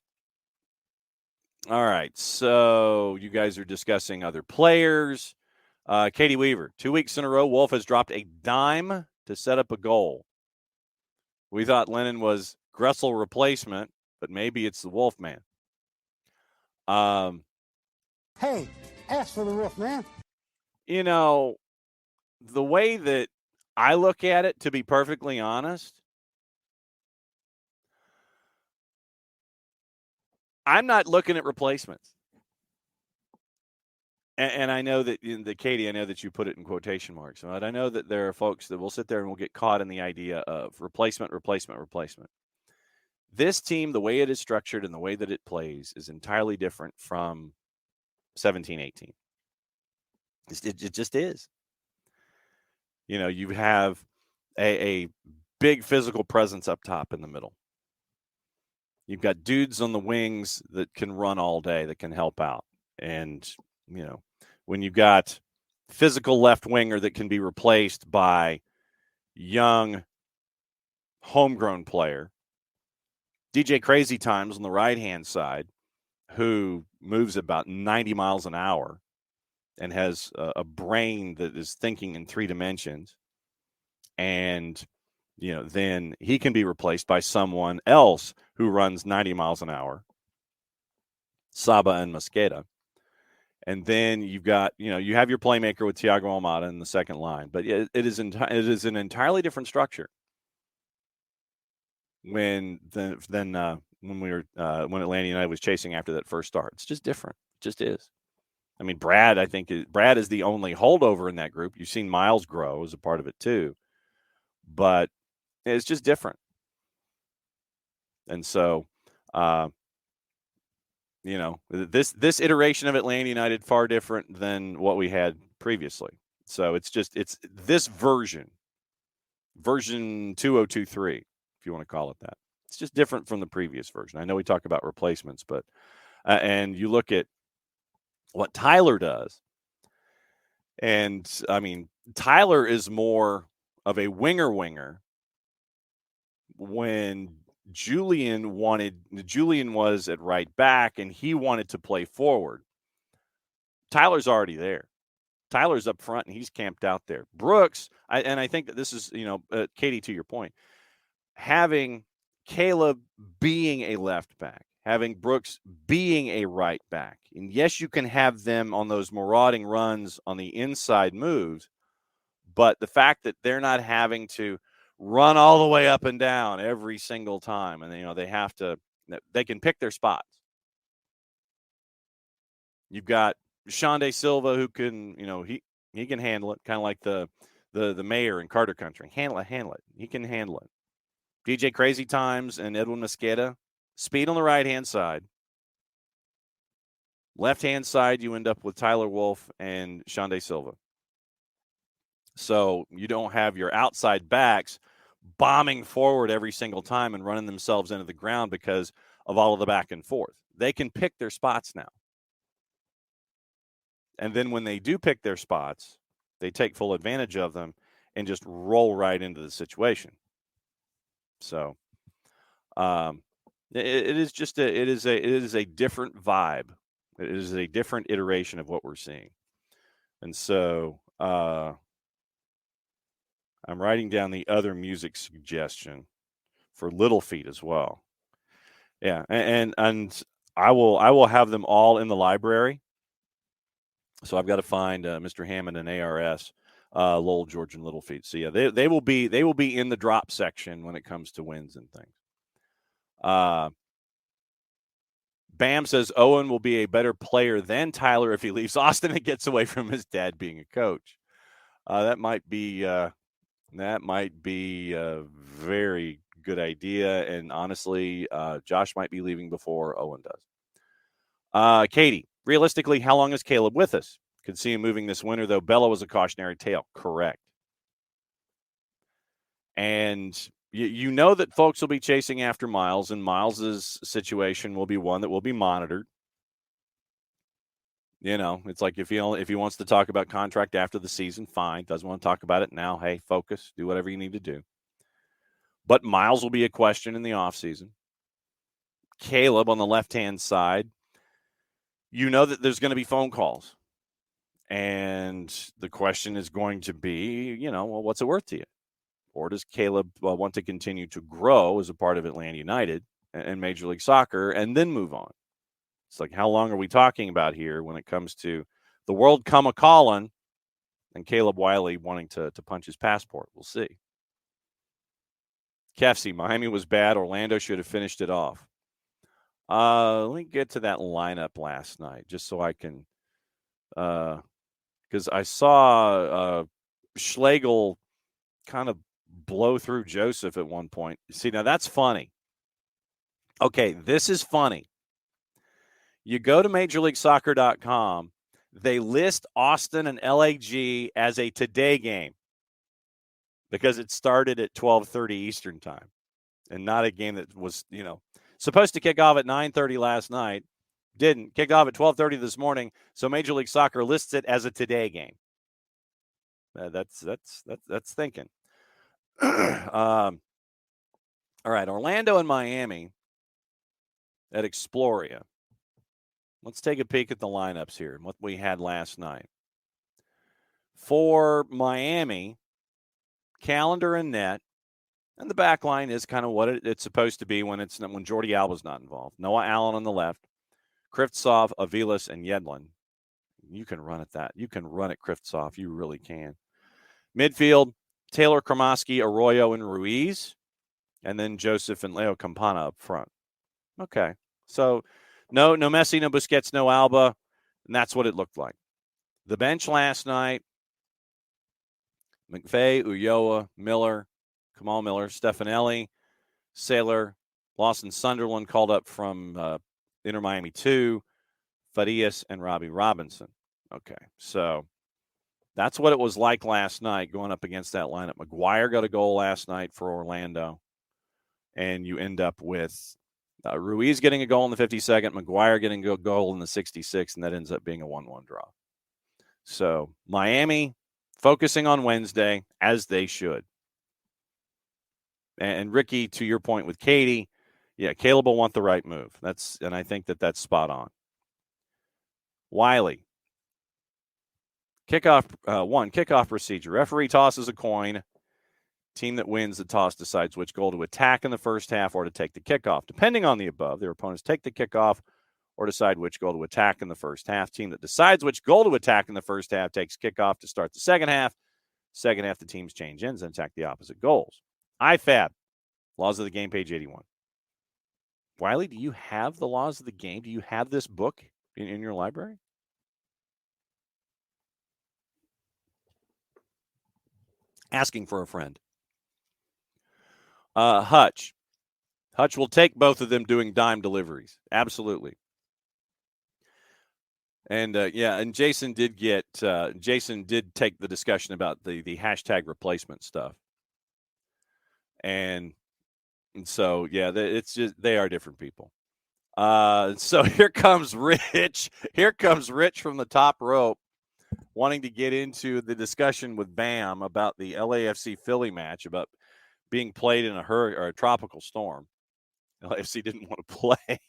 right, so you guys are discussing other players. Katie Weaver, 2 weeks in a row, Wolf has dropped a dime to set up a goal. We thought Lennon was Gressel replacement, but maybe it's the Wolf man. Hey, ask for the Wolf man. The way that I look at it, to be perfectly honest, I'm not looking at replacements. And I know that, Katie, I know that you put it in quotation marks. But I know that there are folks that will sit there and will get caught in the idea of replacement. This team, the way it is structured and the way that it plays is entirely different from 17-18. It just is. You have a big physical presence up top in the middle. You've got dudes on the wings that can run all day, that can help out. And, when you've got physical left winger that can be replaced by young homegrown player, DJ Crazy Times on the right-hand side, who moves about 90 miles an hour and has a brain that is thinking in 3 dimensions. And, then he can be replaced by someone else who runs 90 miles an hour, Saba and Mosqueda. And then you've got, you have your playmaker with Thiago Almada in the second line. But it is an entirely different structure when Atlanta United was chasing after that first start. It's just different. It just is. I mean, Brad is the only holdover in that group. You've seen Miles grow as a part of it too, but it's just different. And so, this iteration of Atlanta United far different than what we had previously. So it's this version 2023, if you want to call it that. It's just different from the previous version. I know we talk about replacements, but and you look at what Tyler does, and I mean, Tyler is more of a winger when Julian was at right back and he wanted to play forward. Tyler's already there. Tyler's up front and he's camped out there. Brooks, I think that this is, Katie, to your point, having Caleb being a left back, having Brooks being a right back. And yes, you can have them on those marauding runs on the inside moves, but the fact that they're not having to run all the way up and down every single time, and they can pick their spots. You've got Shonde Silva, who can, he can handle it, kind of like the mayor in Carter Country. Handle it. He can handle it. DJ Crazy Times and Edwin Mosqueda, speed on the right-hand side. Left-hand side, you end up with Tyler Wolf and Shonde Silva. So you don't have your outside backs bombing forward every single time and running themselves into the ground because of all of the back and forth. they can pick their spots now. And then when they do pick their spots, they take full advantage of them and just roll right into the situation. So it is a different vibe. It is a different iteration of what we're seeing. And so I'm writing down the other music suggestion for Little Feat as well. Yeah, and I will have them all in the library. So I've got to find Mr. Hammond and ARS, Lowell, George, and Little Feat. So yeah, they will be in the drop section when it comes to wins and things. Bam says Owen will be a better player than Tyler if he leaves Austin and gets away from his dad being a coach. That might be a very good idea. And honestly, Josh might be leaving before Owen does. Katie, realistically, how long is Caleb with us? Could see him moving this winter, though. Bella was a cautionary tale. Correct. And you know that folks will be chasing after Miles, and Miles's situation will be one that will be monitored. You know, it's like if he wants to talk about contract after the season, fine. Doesn't want to talk about it now, hey, focus, do whatever you need to do. But Miles will be a question in the offseason. Caleb on the left-hand side, you know that there's going to be phone calls. And the question is going to be, well, what's it worth to you? Or does Caleb want to continue to grow as a part of Atlanta United and Major League Soccer and then move on? It's like, how long are we talking about here when it comes to the world come a-calling and Caleb Wiley wanting to punch his passport? We'll see. Kefsey, Miami was bad. Orlando should have finished it off. Let me get to that lineup last night just so I can because I saw Schlegel kind of blow through Joseph at one point. See, now that's funny. Okay, this is funny. You go to MajorLeagueSoccer.com, they list Austin and LAG as a today game because it started at 12:30 Eastern time and not a game that was, supposed to kick off at 9:30 last night. Didn't. Kick off at 12:30 this morning, so Major League Soccer lists it as a today game. That's thinking. All right, Orlando and Miami at Exploria. Let's take a peek at the lineups here and what we had last night. For Miami, Calendar and net, and the back line is kind of what it's supposed to be when Jordi Alba's not involved. Noah Allen on the left, Krivtsov, Avilas, and Yedlin. You can run at that. You can run at Krivtsov. You really can. Midfield, Taylor Kromoski, Arroyo, and Ruiz. And then Joseph and Leo Campana up front. Okay. So no Messi, no Busquets, no Alba. And that's what it looked like. The bench last night, McVay, Ulloa, Miller, Kamal Miller, Stefanelli, Saylor, Lawson Sunderland called up from Inter Miami 2, Farias, and Robbie Robinson. Okay, so that's what it was like last night going up against that lineup. McGuire got a goal last night for Orlando, and you end up with Ruiz getting a goal in the 52nd, McGuire getting a goal in the 66th, and that ends up being a 1-1 draw. So Miami focusing on Wednesday, as they should. And Ricky, to your point with Katie, yeah, Caleb will want the right move. And I think that's spot on. Wiley. Kickoff procedure. Referee tosses a coin. Team that wins the toss decides which goal to attack in the first half or to take the kickoff. Depending on the above, their opponents take the kickoff or decide which goal to attack in the first half. Team that decides which goal to attack in the first half takes kickoff to start the second half. Second half, the teams change ends and attack the opposite goals. IFAB, Laws of the Game, page 81. Wiley, do you have the Laws of the Game? Do you have this book in your library? Asking for a friend. Hutch will take both of them doing dime deliveries. Absolutely. And and Jason did take the discussion about the hashtag replacement stuff. And so, yeah, it's just, they are different people. So here comes Rich. Here comes Rich from the top rope, wanting to get into the discussion with Bam about the LAFC Philly match, about being played in a hurricane or a tropical storm. LAFC didn't want to play.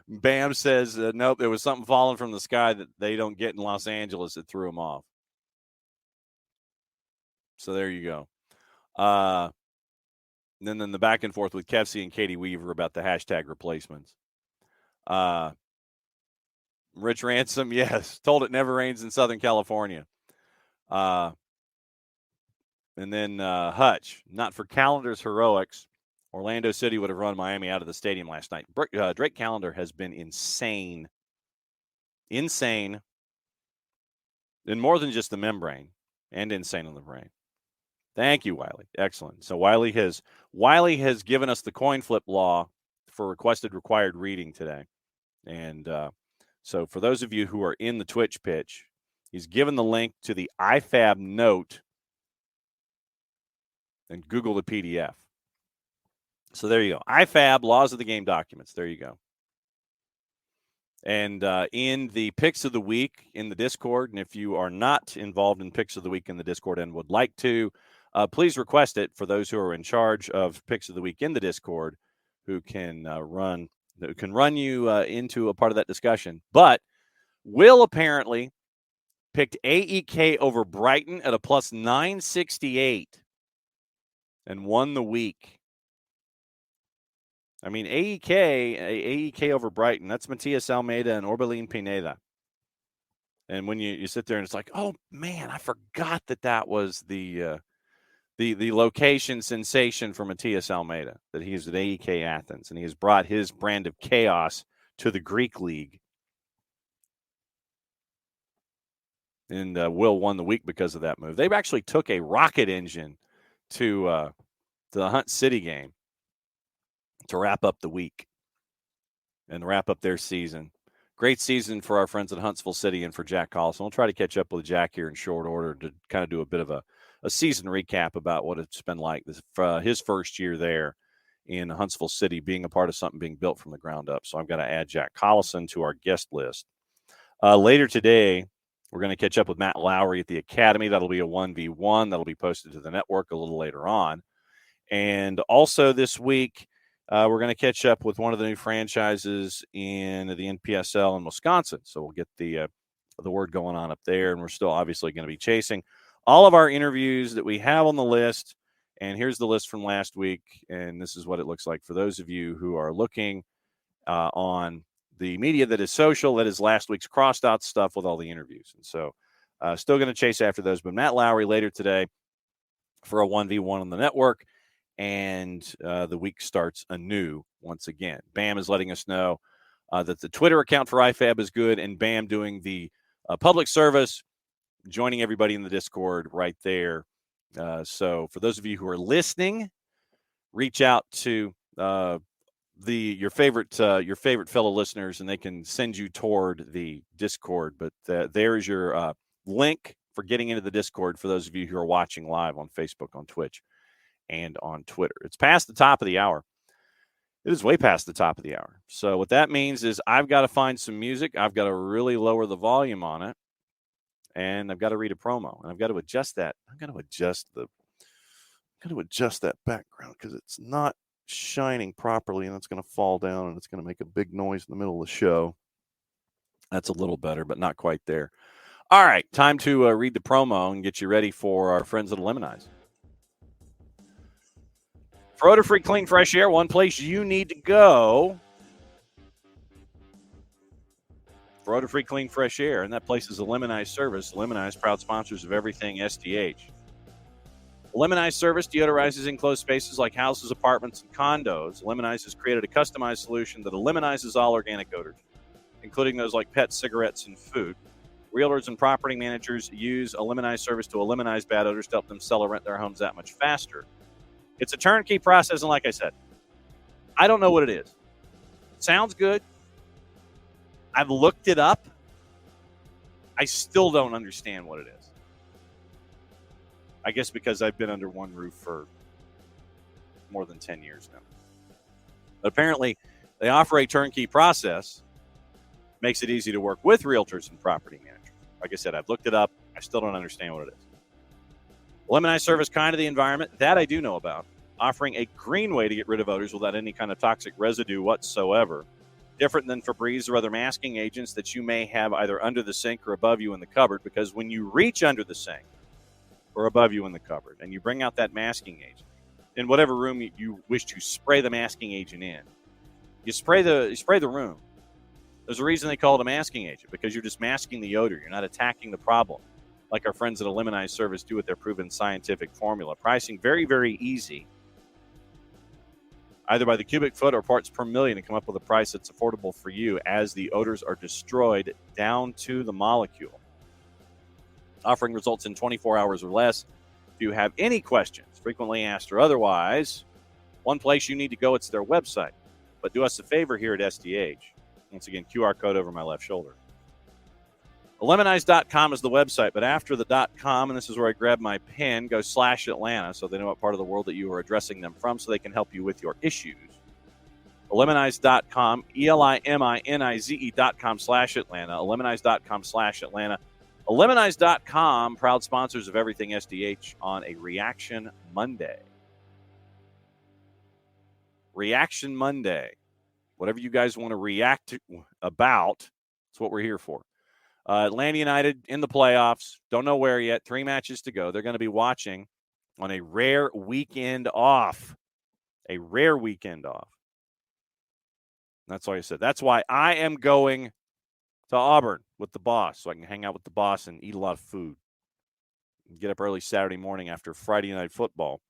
Bam says, nope, there was something falling from the sky that they don't get in Los Angeles that threw them off. So there you go. And then the back and forth with Kevsey and Katie Weaver about the hashtag replacements. Rich Ransom, yes, told it never rains in Southern California. And then Hutch, not for Calendar's heroics, Orlando City would have run Miami out of the stadium last night. Drake Callender has been insane, and more than just the membrane, and insane on the brain. Thank you, Wiley. Excellent. So Wiley has given us the coin flip law for required reading today. And so for those of you who are in the Twitch pitch, he's given the link to the IFAB note and Google the PDF. So there you go. IFAB, Laws of the Game documents. There you go. And in the Picks of the Week in the Discord, and if you are not involved in Picks of the Week in the Discord and would like to, please request it for those who are in charge of Picks of the Week in the Discord, who can run you into a part of that discussion. But Will apparently picked AEK over Brighton at a plus 968 and won the week. I mean, AEK over Brighton, that's Matias Almeida and Orbelín Pineda. And when you sit there and it's like, oh, man, I forgot that was the location sensation for Matias Almeida, that he is at AEK Athens, and he has brought his brand of chaos to the Greek league. And Will won the week because of that move. They actually took a rocket engine to the Hunt City game to wrap up the week and wrap up their season. Great season for our friends at Huntsville City and for Jack Collison. We'll try to catch up with Jack here in short order to kind of do a bit of a season recap about what it's been like his first year there in Huntsville City, being a part of something being built from the ground up. So I've got to add Jack Collison to our guest list. Later today, we're going to catch up with Matt Lowry at the Academy. That'll be a 1v1. That'll be posted to the network a little later on. And also this week, we're going to catch up with one of the new franchises in the NPSL in Wisconsin. So we'll get the word going on up there, and we're still obviously going to be chasing all of our interviews that we have on the list. And here's the list from last week, and this is what it looks like for those of you who are looking on the media that is social. That is last week's crossed out stuff with all the interviews. And so still going to chase after those. But Matt Lowry later today for a 1v1 on the network. And the week starts anew once again. Bam is letting us know that the Twitter account for IFAB is good, and Bam doing the public service, joining everybody in the Discord right there. So for those of you who are listening, reach out to your favorite fellow listeners, and they can send you toward the Discord. But there is your link for getting into the Discord for those of you who are watching live on Facebook, on Twitch, and on Twitter. It's past the top of the hour. It is way past the top of the hour. So what that means is I've got to find some music. I've got to really lower the volume on it. And I've got to read a promo. And I've got to adjust that. I've got to adjust that background because it's not shining properly, and it's going to fall down, and it's going to make a big noise in the middle of the show. That's a little better, but not quite there. All right, time to read the promo and get you ready for our friends at Lemonize. For odor-free, clean, fresh air, one place you need to go. For odor-free, clean, fresh air, and that place is a Lemonize service. Lemonize, proud sponsors of everything SDH. Lemonize service deodorizes enclosed spaces like houses, apartments, and condos. Lemonize has created a customized solution that eliminizes all organic odors, including those like pets, cigarettes, and food. Realtors and property managers use a Lemonize service to eliminate bad odors to help them sell or rent their homes that much faster. It's a turnkey process, and like I said, I don't know what it is. It sounds good. I've looked it up. I still don't understand what it is. I guess because I've been under one roof for more than 10 years now. But apparently, They offer a turnkey process. Makes it easy to work with realtors and property managers. Like I said, I've looked it up. I still don't understand what it is. Lemonize service kind of the environment. That I do know about. Offering a green way to get rid of odors without any kind of toxic residue whatsoever. Different than Febreze or other masking agents that you may have either under the sink or above you in the cupboard, because when you reach under the sink or above you in the cupboard and you bring out that masking agent, in whatever room you wish to spray the masking agent in, you spray the room. There's a reason they call it a masking agent, because you're just masking the odor. You're not attacking the problem like our friends at a Lemonize service do with their proven scientific formula. Pricing very, very easy, either by the cubic foot or parts per million, to come up with a price that's affordable for you as the odors are destroyed down to the molecule. Offering results in 24 hours or less. If you have any questions, frequently asked or otherwise, one place you need to go, it's their website. But do us a favor here at SDH. Once again, QR code over my left shoulder. Lemonize.com is the website, but after the .com, and this is where I grab my pen, go /Atlanta, so they know what part of the world that you are addressing them from, so they can help you with your issues. Lemonize.com, ELIMINIZE.com /Atlanta, Lemonize.com /Atlanta. Lemonize.com, proud sponsors of Everything SDH on a Reaction Monday. Reaction Monday. Whatever you guys want to react to about, that's what we're here for. Atlanta United in the playoffs. Don't know where yet. 3 matches to go. They're going to be watching on a rare weekend off. A rare weekend off. That's all I said. That's why I am going to Auburn with the boss, so I can hang out with the boss and eat a lot of food. Get up early Saturday morning after Friday night football.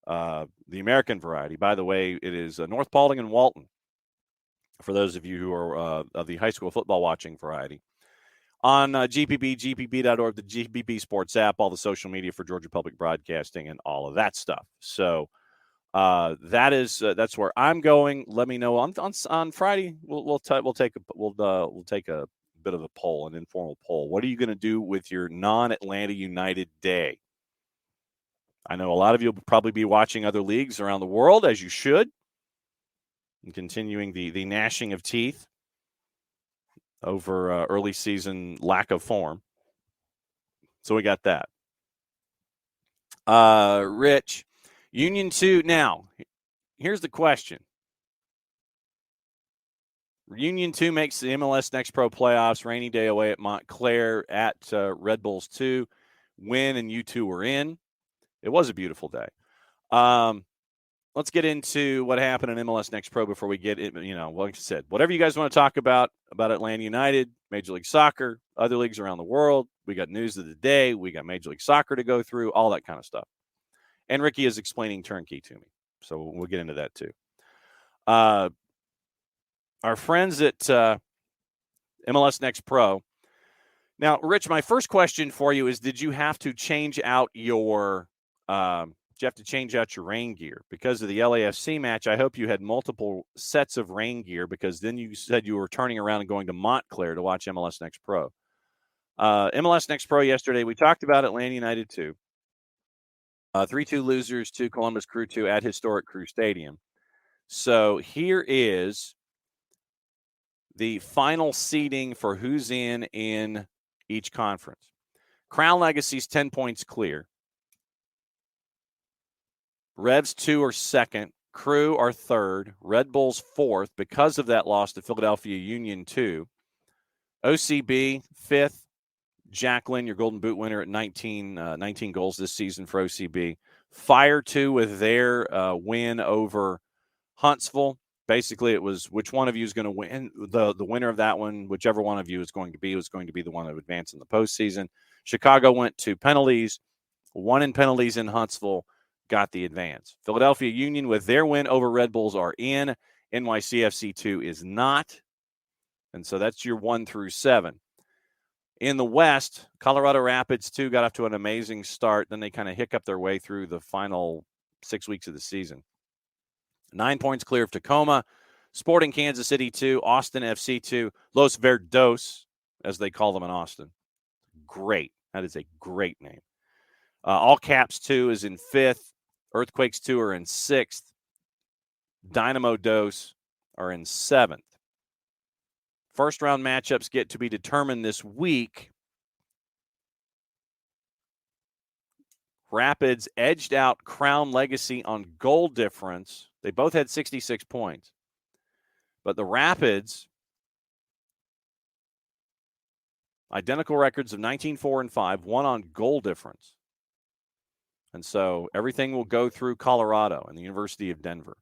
The American variety. By the way, it is North Paulding and Walton, for those of you who are of the high school football watching variety. On GPB, gpb.org, the GPB Sports app, all the social media for Georgia Public Broadcasting, and all of that stuff. So that's where I'm going. Let me know on Friday. We'll take a bit of a poll, an informal poll. What are you going to do with your non-Atlanta United day? I know a lot of you will probably be watching other leagues around the world, as you should, and continuing the gnashing of teeth over early season lack of form. So we got that. Rich, Union 2. Now, here's the question. Union 2 makes the MLS Next Pro playoffs. Rainy day away at Montclair at Red Bulls 2. Win, and you two were in. It was a beautiful day. Let's get into what happened in MLS Next Pro before we get it. Like I said, whatever you guys want to talk about Atlanta United, Major League Soccer, other leagues around the world. We got news of the day. We got Major League Soccer to go through, all that kind of stuff. And Ricky is explaining turnkey to me, so we'll get into that too. Our friends at MLS Next Pro. Now, Rich, my first question for you is: did you have to change out your rain gear because of the LAFC match? I hope you had multiple sets of rain gear, because then you said you were turning around and going to Montclair to watch MLS Next Pro. MLS Next Pro yesterday, we talked about Atlanta United 2. 3-2 losers to Columbus Crew 2 at historic Crew Stadium. So here is the final seeding for who's in each conference. Crown Legacy's 10 points clear. Revs 2 are second. Crew are third. Red Bulls fourth because of that loss to Philadelphia Union 2. OCB fifth. Jacqueline, your Golden Boot winner, at 19 goals this season for OCB. Fire 2 with their win over Huntsville. Basically, it was which one of you is going to win. The winner of that one, whichever one of you is going to be, was going to be the one that would advance in the postseason. Chicago went to penalties, won in penalties in Huntsville, got the advance. Philadelphia Union, with their win over Red Bulls, are in. NYCFC 2 is not. And so that's your 1 through 7. In the West, Colorado Rapids 2 got off to an amazing start. Then they kind of hiccuped their way through the final 6 weeks of the season. 9 points clear of Tacoma. Sporting Kansas City 2. Austin FC 2. Los Verdos, as they call them in Austin. Great. That is a great name. All Caps 2 is in 5th. Earthquakes 2 are in 6th. Dynamo Dos are in 7th. First round matchups get to be determined this week. Rapids edged out Crown Legacy on goal difference. They both had 66 points. But the Rapids, identical records of 19-4-5, won on goal difference. And so everything will go through Colorado and the University of Denver.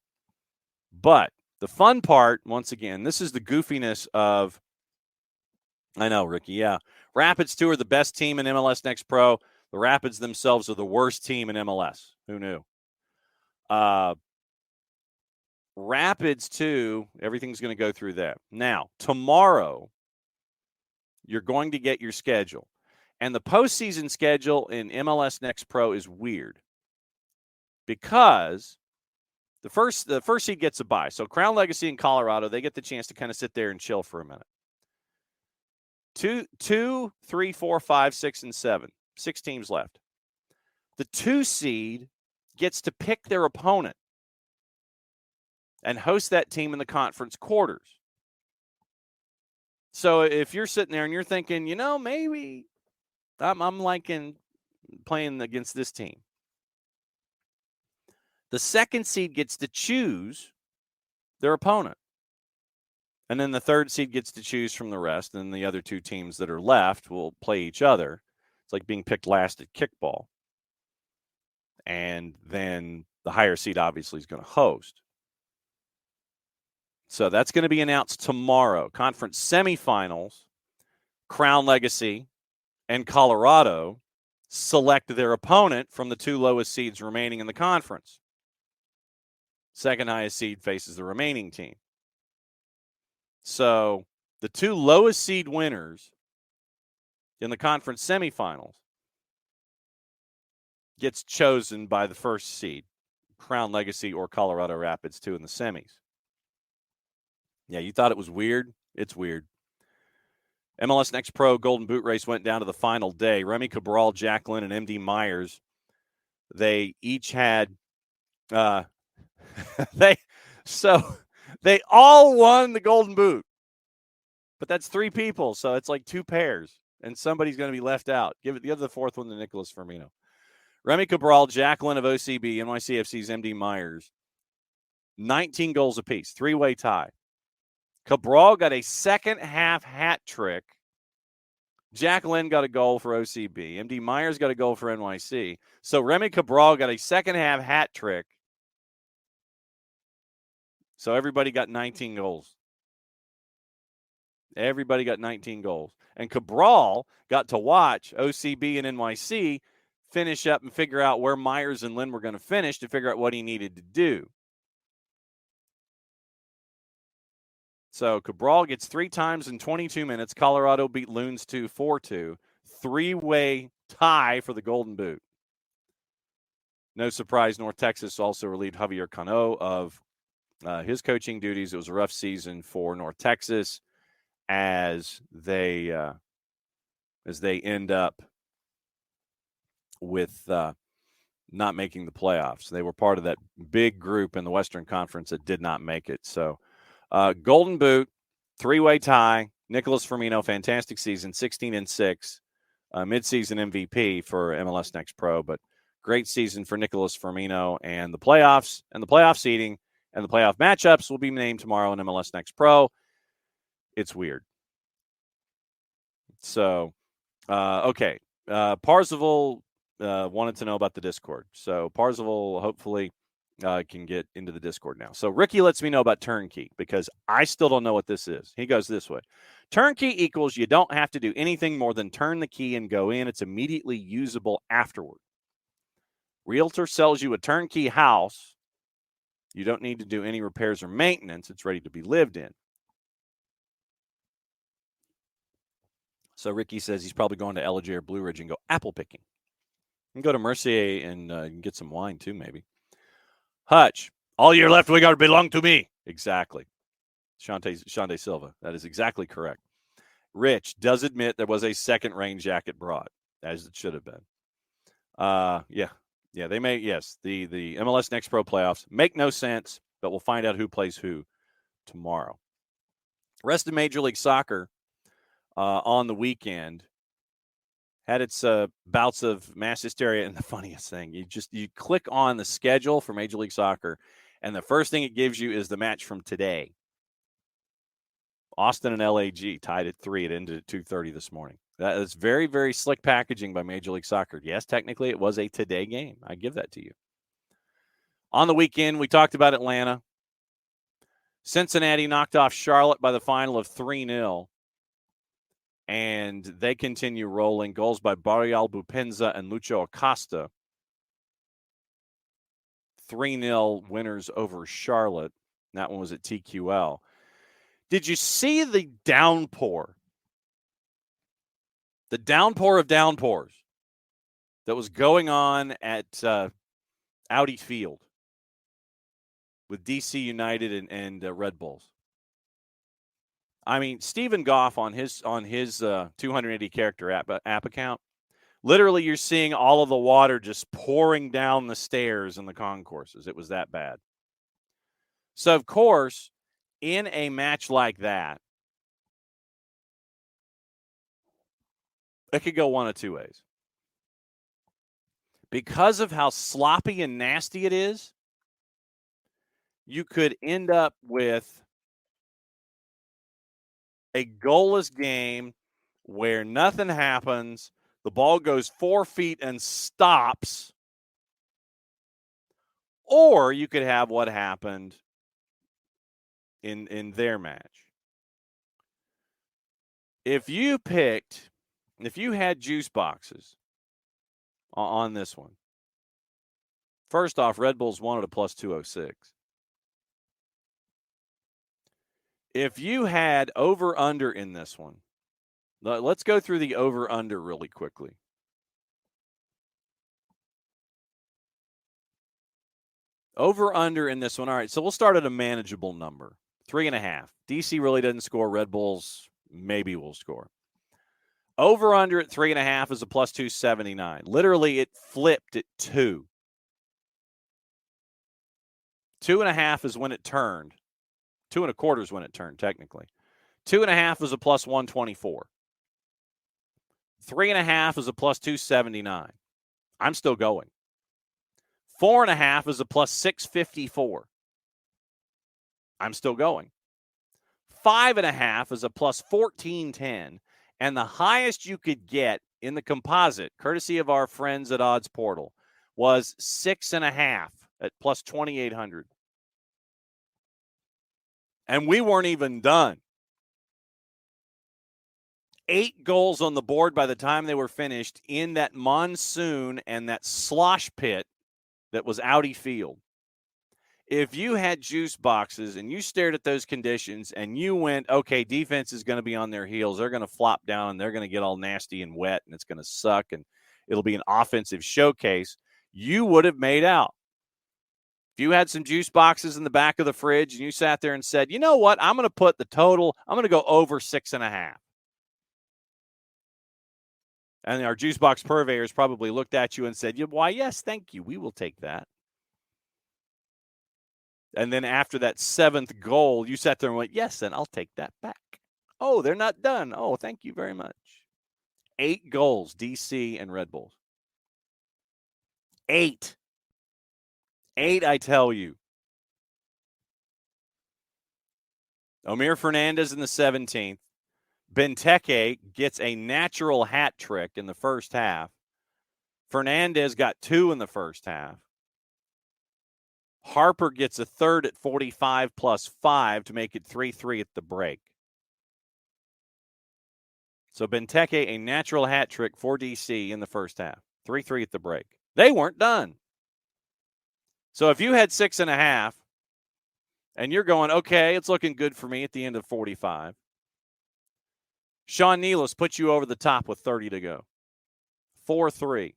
But the fun part, once again, this is the goofiness of, I know, Ricky, yeah. Rapids 2 are the best team in MLS Next Pro. The Rapids themselves are the worst team in MLS. Who knew? Rapids 2, everything's going to go through that. Now, tomorrow, you're going to get your schedule. And the postseason schedule in MLS Next Pro is weird because the first seed gets a bye. So Crown Legacy and Colorado, they get the chance to kind of sit there and chill for a minute. 2, 3, 4, 5, 6, and 7. 6 teams left. The 2 seed gets to pick their opponent and host that team in the conference quarters. So if you're sitting there and you're thinking, maybe I'm liking playing against this team. The 2nd seed gets to choose their opponent. And then the 3rd seed gets to choose from the rest, and the other 2 teams that are left will play each other. It's like being picked last at kickball. And then the higher seed obviously is going to host. So that's going to be announced tomorrow. Conference semifinals, Crown Legacy and Colorado select their opponent from the 2 lowest seeds remaining in the conference. 2nd highest seed faces the remaining team. So the 2 lowest seed winners in the conference semifinals gets chosen by the 1st seed, Crown Legacy or Colorado Rapids 2 in the semis. Yeah, you thought it was weird? It's weird. MLS Next Pro Golden Boot Race went down to the final day. Remy Cabral, Jacqueline, and MD Myers, they each had they all won the Golden Boot. But that's 3 people, so it's like 2 pairs, and somebody's going to be left out. Give the other 4th one to Nicholas Firmino. Remy Cabral, Jacqueline of OCB, NYCFC's MD Myers, 19 goals apiece, 3-way tie. Cabral got a second-half hat trick. Jacqueline got a goal for OCB. MD Myers got a goal for NYC. So Remy Cabral got a second-half hat trick. So everybody got 19 goals. Everybody got 19 goals. And Cabral got to watch OCB and NYC finish up and figure out where Myers and Lynn were going to finish to figure out what he needed to do. So Cabral gets 3 times in 22 minutes. Colorado beat Loons 2 4-2. 3-way tie for the Golden Boot. No surprise, North Texas also relieved Javier Cano of his coaching duties. It was a rough season for North Texas as they end up with not making the playoffs. They were part of that big group in the Western Conference that did not make it. So Golden Boot, 3-way tie. Nicholas Firmino, fantastic season, 16-6, midseason MVP for MLS Next Pro. But great season for Nicholas Firmino, and the playoffs and the playoff seeding and the playoff matchups will be named tomorrow in MLS Next Pro. It's weird. So, okay. Parzival wanted to know about the Discord. So Parzival hopefully can get into the Discord now. So Ricky lets me know about turnkey because I still don't know what this is. He goes this way. Turnkey equals you don't have to do anything more than turn the key and go in. It's immediately usable afterward. Realtor sells you a turnkey house. You don't need to do any repairs or maintenance. It's ready to be lived in. So Ricky says he's probably going to Ellijay or Blue Ridge and go apple picking. And go to Mercier and get some wine too, maybe. Hutch, all your left wingers belong to me. Exactly. Shante Silva. That is exactly correct. Rich does admit there was a second rain jacket brought, as it should have been. Yeah, they may, yes. The MLS Next Pro playoffs make no sense, but we'll find out who plays who tomorrow. Rest of Major League Soccer on the weekend had its bouts of mass hysteria. And the funniest thing, you click on the schedule for Major League Soccer, and the first thing it gives you is the match from today. Austin and LAG tied at 3. It ended at 2:30 this morning. That is very, very slick packaging by Major League Soccer. Yes, technically it was a today game. I give that to you. On the weekend, we talked about Atlanta. Cincinnati knocked off Charlotte by the final of 3-0. And they continue rolling. Goals by Barrial Bupenza and Lucho Acosta. 3-0 winners over Charlotte. That one was at TQL. Did you see the downpour? The downpour of downpours that was going on at Audi Field with DC United and Red Bulls. I mean, Stephen Goff on his 280 character app account, literally you're seeing all of the water just pouring down the stairs in the concourses. It was that bad. So, of course, in a match like that, it could go one of two ways. Because of how sloppy and nasty it is, you could end up with a goalless game where nothing happens, the ball goes 4 feet and stops, or you could have what happened in their match. If you had juice boxes on this one, first off, Red Bulls won at a plus 206. If you had over-under in this one, let's go through the over-under really quickly. Over-under in this one. All right, so we'll start at a manageable number, 3.5. DC really doesn't score. Red Bulls maybe will score. Over-under at 3.5 is a plus 279. Literally, it flipped at 2. 2.5 is when it turned. 2.25 is when it turned, technically. 2.5 is a plus 124. 3.5 is a plus 279. I'm still going. 4.5 is a plus 654. I'm still going. 5.5 is a plus 1410. And the highest you could get in the composite, courtesy of our friends at Odds Portal, was 6.5 at plus 2,800. And we weren't even done. 8 goals on the board by the time they were finished in that monsoon and that slosh pit that was Audi Field. If you had juice boxes and you stared at those conditions and you went, okay, defense is going to be on their heels. They're going to flop down and they're going to get all nasty and wet and it's going to suck and it'll be an offensive showcase, you would have made out. If you had some juice boxes in the back of the fridge and you sat there and said, you know what, I'm going to put the total, I'm going to go over 6.5. And our juice box purveyors probably looked at you and said, why, yes, thank you. We will take that. And then after that 7th goal, you sat there and went, yes, then I'll take that back. Oh, they're not done. Oh, thank you very much. 8 goals, DC and Red Bulls. 8. 8, I tell you. Omir Fernandez in the 17th. Benteke gets a natural hat trick in the first half. Fernandez got 2 in the first half. Harper gets a third at 45 plus 5 to make it 3-3 at the break. So Benteke, a natural hat trick for DC in the first half. 3-3 at the break. They weren't done. So if you had 6.5 and you're going, okay, it's looking good for me at the end of 45. Sean Nealis puts you over the top with 30 to go. 4-3.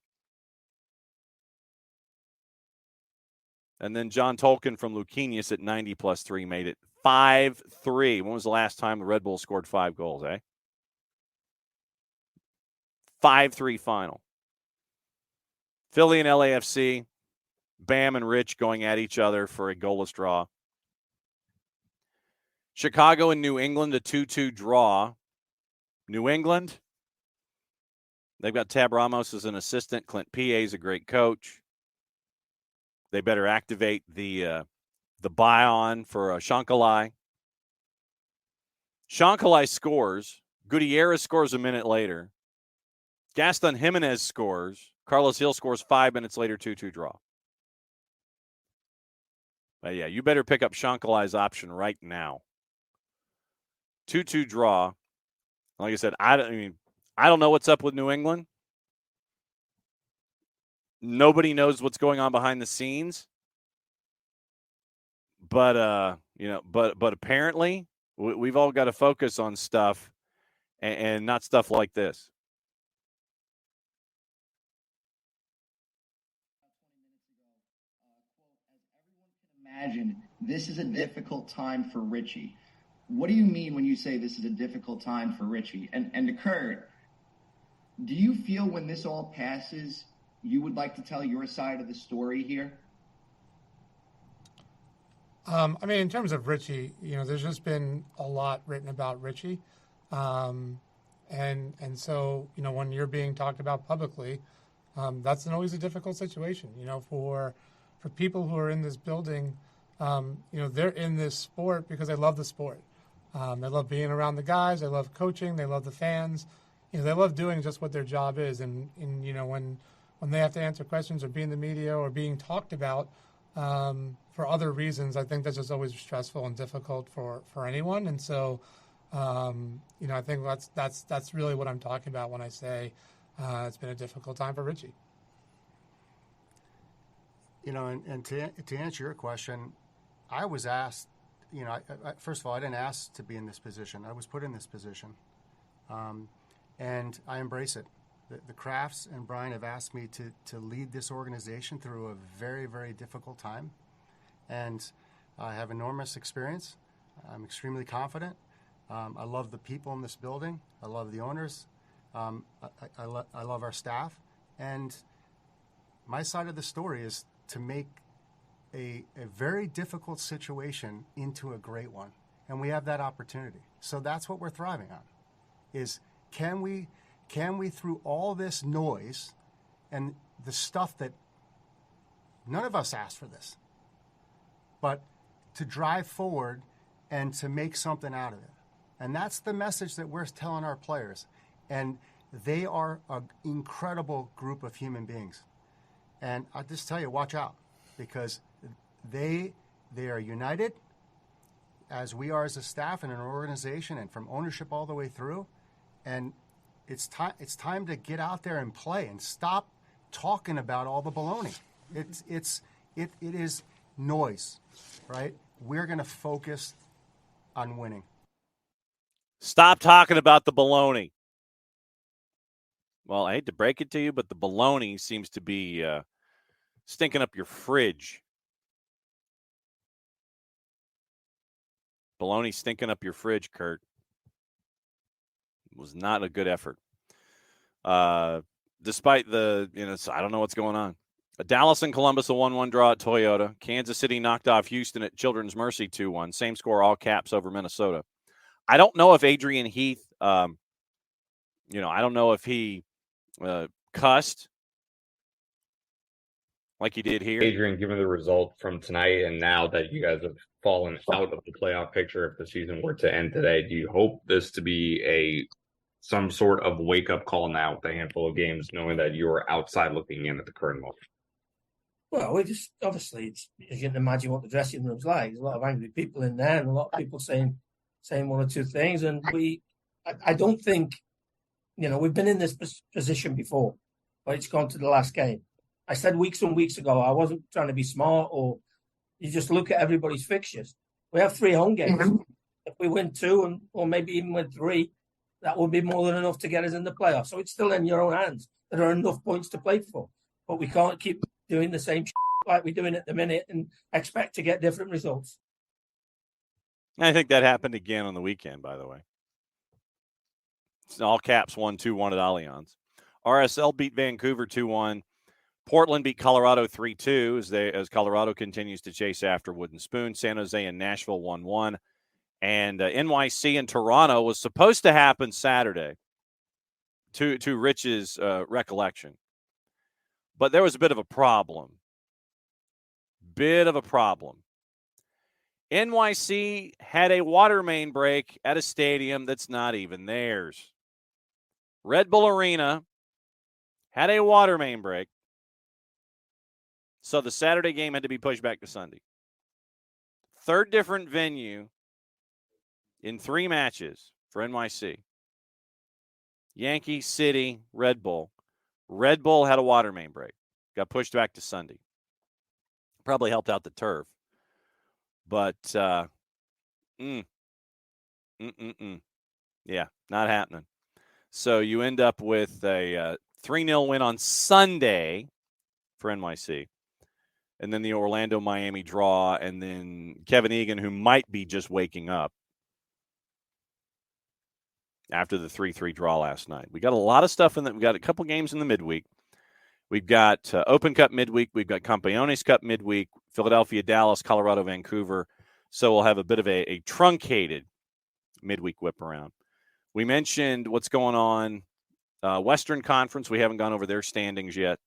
And then John Tolkien from Lucchinius at 90 plus 3 made it 5-3. When was the last time the Red Bulls scored 5 goals, 5-3 final. Philly and LAFC, Bam and Rich going at each other for a goalless draw. Chicago and New England, a 2-2 draw. New England, they've got Tab Ramos as an assistant. Clint P.A. is a great coach. They better activate the buy-on for Shankali. Shankali scores. Gutierrez scores a minute later. Gaston Jimenez scores. Carlos Hill scores 5 minutes later, 2-2 draw. But yeah, you better pick up Shankali's option right now. 2-2 draw. Like I said, I don't know what's up with New England. Nobody knows what's going on behind the scenes. But but apparently we've all got to focus on stuff and not stuff like this. Imagine this is a difficult time for Richie. What do you mean when you say this is a difficult time for Richie? And to Kurt, do you feel when this all passes, you would like to tell your side of the story here? In terms of Richie, there's just been a lot written about Richie. And so, when you're being talked about publicly, that's always a difficult situation, for people who are in this building. They're in this sport because they love the sport. They love being around the guys. They love coaching. They love the fans. They love doing just what their job is. And when they have to answer questions or be in the media or being talked about for other reasons, I think that's just always stressful and difficult for anyone. And so, I think that's really what I'm talking about when I say it's been a difficult time for Richie. And to answer your question, I was asked, first of all, I didn't ask to be in this position. I was put in this position. And I embrace it. The Crafts and Brian have asked me to lead this organization through a very, very difficult time. And I have enormous experience. I'm extremely confident. I love the people in this building. I love the owners. I love our staff. And my side of the story is to make a very difficult situation into a great one. And we have that opportunity. So that's what we're thriving on, is can we, through all this noise and the stuff that none of us asked for this, but to drive forward and to make something out of it. And that's the message that we're telling our players. And they are an incredible group of human beings. And I'll just tell you, watch out, because they are united, as we are as a staff and an organization, and from ownership all the way through. And it's time to get out there and play and stop talking about all the baloney. It is noise, right? We're going to focus on winning. Stop talking about the baloney. Well, I hate to break it to you, but the baloney seems to be stinking up your fridge. Baloney stinking up your fridge, Kurt. It was not a good effort. Despite the, I don't know what's going on. Dallas and Columbus, a 1-1 draw at Toyota. Kansas City knocked off Houston at Children's Mercy 2-1. Same score, all caps over Minnesota. I don't know if Adrian Heath, I don't know if he cussed like he did here. Adrian, given the result from tonight and now that you guys have fallen out of the playoff picture, if the season were to end today, do you hope this to be some sort of wake-up call now with a handful of games, knowing that you're outside looking in at the current moment? Well, we just, obviously, you can imagine what the dressing room's like. There's a lot of angry people in there and a lot of people saying one or two things. And I don't think, we've been in this position before, but it's gone to the last game. I said weeks and weeks ago, I wasn't trying to be smart, or you just look at everybody's fixtures. We have 3 home games. Mm-hmm. If we win 2 or maybe even win 3, that would be more than enough to get us in the playoffs. So it's still in your own hands. There are enough points to play for, but we can't keep doing the same like we're doing at the minute and expect to get different results. I think that happened again on the weekend, by the way. It's all caps 1-2-1 at Allianz. RSL beat Vancouver 2-1. Portland beat Colorado 3-2 as Colorado continues to chase after Wooden Spoon. San Jose and Nashville 1-1. And NYC and Toronto was supposed to happen Saturday, to Rich's recollection. But there was a bit of a problem. NYC had a water main break at a stadium that's not even theirs. Red Bull Arena had a water main break, so the Saturday game had to be pushed back to Sunday. Third different venue in 3 matches for NYC. Yankee, City, Red Bull. Red Bull had a water main break. Got pushed back to Sunday. Probably helped out the turf. But, yeah, not happening. So you end up with a 3-0 win on Sunday for NYC. And then the Orlando-Miami draw, and then Kevin Egan, who might be just waking up after the 3-3 draw last night. We got a lot of stuff in that. We got a couple games in the midweek. We've got Open Cup midweek. We've got Campeones Cup midweek, Philadelphia, Dallas, Colorado, Vancouver. So we'll have a bit of a truncated midweek whip around. We mentioned what's going on. Western Conference, we haven't gone over their standings yet.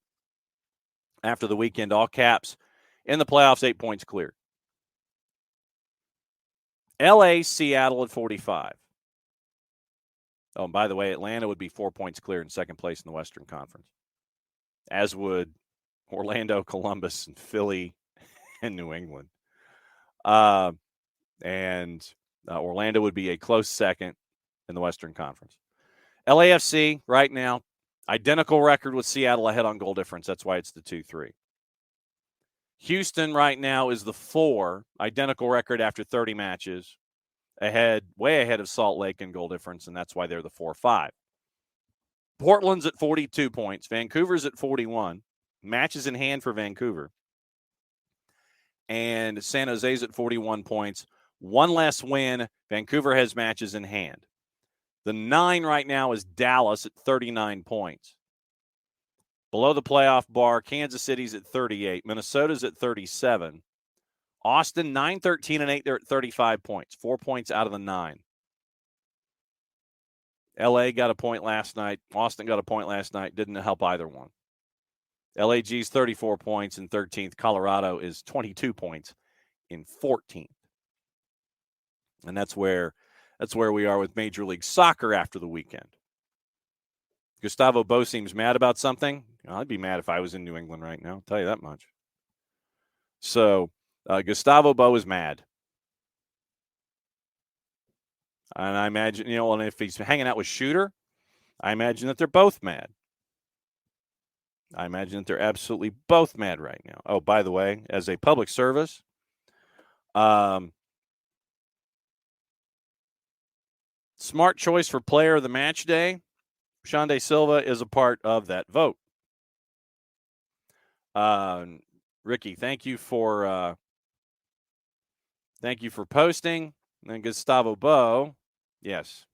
After the weekend, all caps in the playoffs, 8 points cleared. LA, Seattle at 45. Oh, and by the way, Atlanta would be 4 points clear in second place in the Western Conference, as would Orlando, Columbus, and Philly, and New England. Orlando would be a close second in the Western Conference. LAFC right now, identical record with Seattle, ahead on goal difference. That's why it's the 2-3. Houston right now is the 4, identical record after 30 matches, way ahead of Salt Lake in goal difference, and that's why they're the 4-5. Portland's at 42 points. Vancouver's at 41. Matches in hand for Vancouver. And San Jose's at 41 points. One less win. Vancouver has matches in hand. The 9 right now is Dallas at 39 points. Below the playoff bar, Kansas City's at 38. Minnesota's at 37. Austin, 9, 13, and 8, they're at 35 points. 4 points out of the 9. LA got a point last night. Austin got a point last night. Didn't help either one. LAG's 34 points in 13th. Colorado is 22 points in 14th. And that's where we are with Major League Soccer after the weekend. Gustavo Bo seems mad about something. I'd be mad if I was in New England right now. I'll tell you that much. So Gustavo Bo is mad. And I imagine, and if he's hanging out with Shooter, I imagine that they're both mad. I imagine that they're absolutely both mad right now. Oh, by the way, as a public service, smart choice for player of the match day, Shande Silva is a part of that vote. Ricky, thank you for posting. And then Gustavo Bo, yes.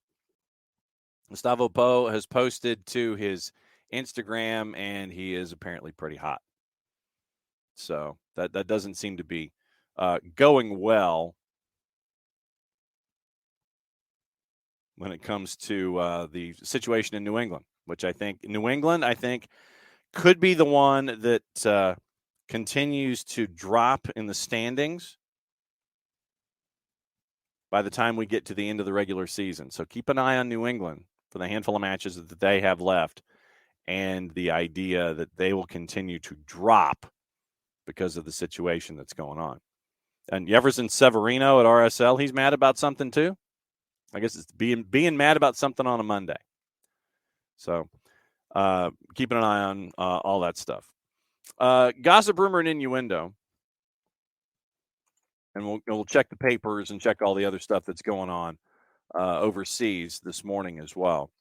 Gustavo Bo has posted to his Instagram, and he is apparently pretty hot. So that doesn't seem to be going well when it comes to the situation in New England, which I think could be the one that continues to drop in the standings by the time we get to the end of the regular season. So keep an eye on New England for the handful of matches that they have left, and the idea that they will continue to drop because of the situation that's going on. And Jefferson Severino at RSL, he's mad about something too. I guess it's being mad about something on a Monday. So keeping an eye on all that stuff. Gossip, rumor, and innuendo. And we'll check the papers and check all the other stuff that's going on overseas this morning as well.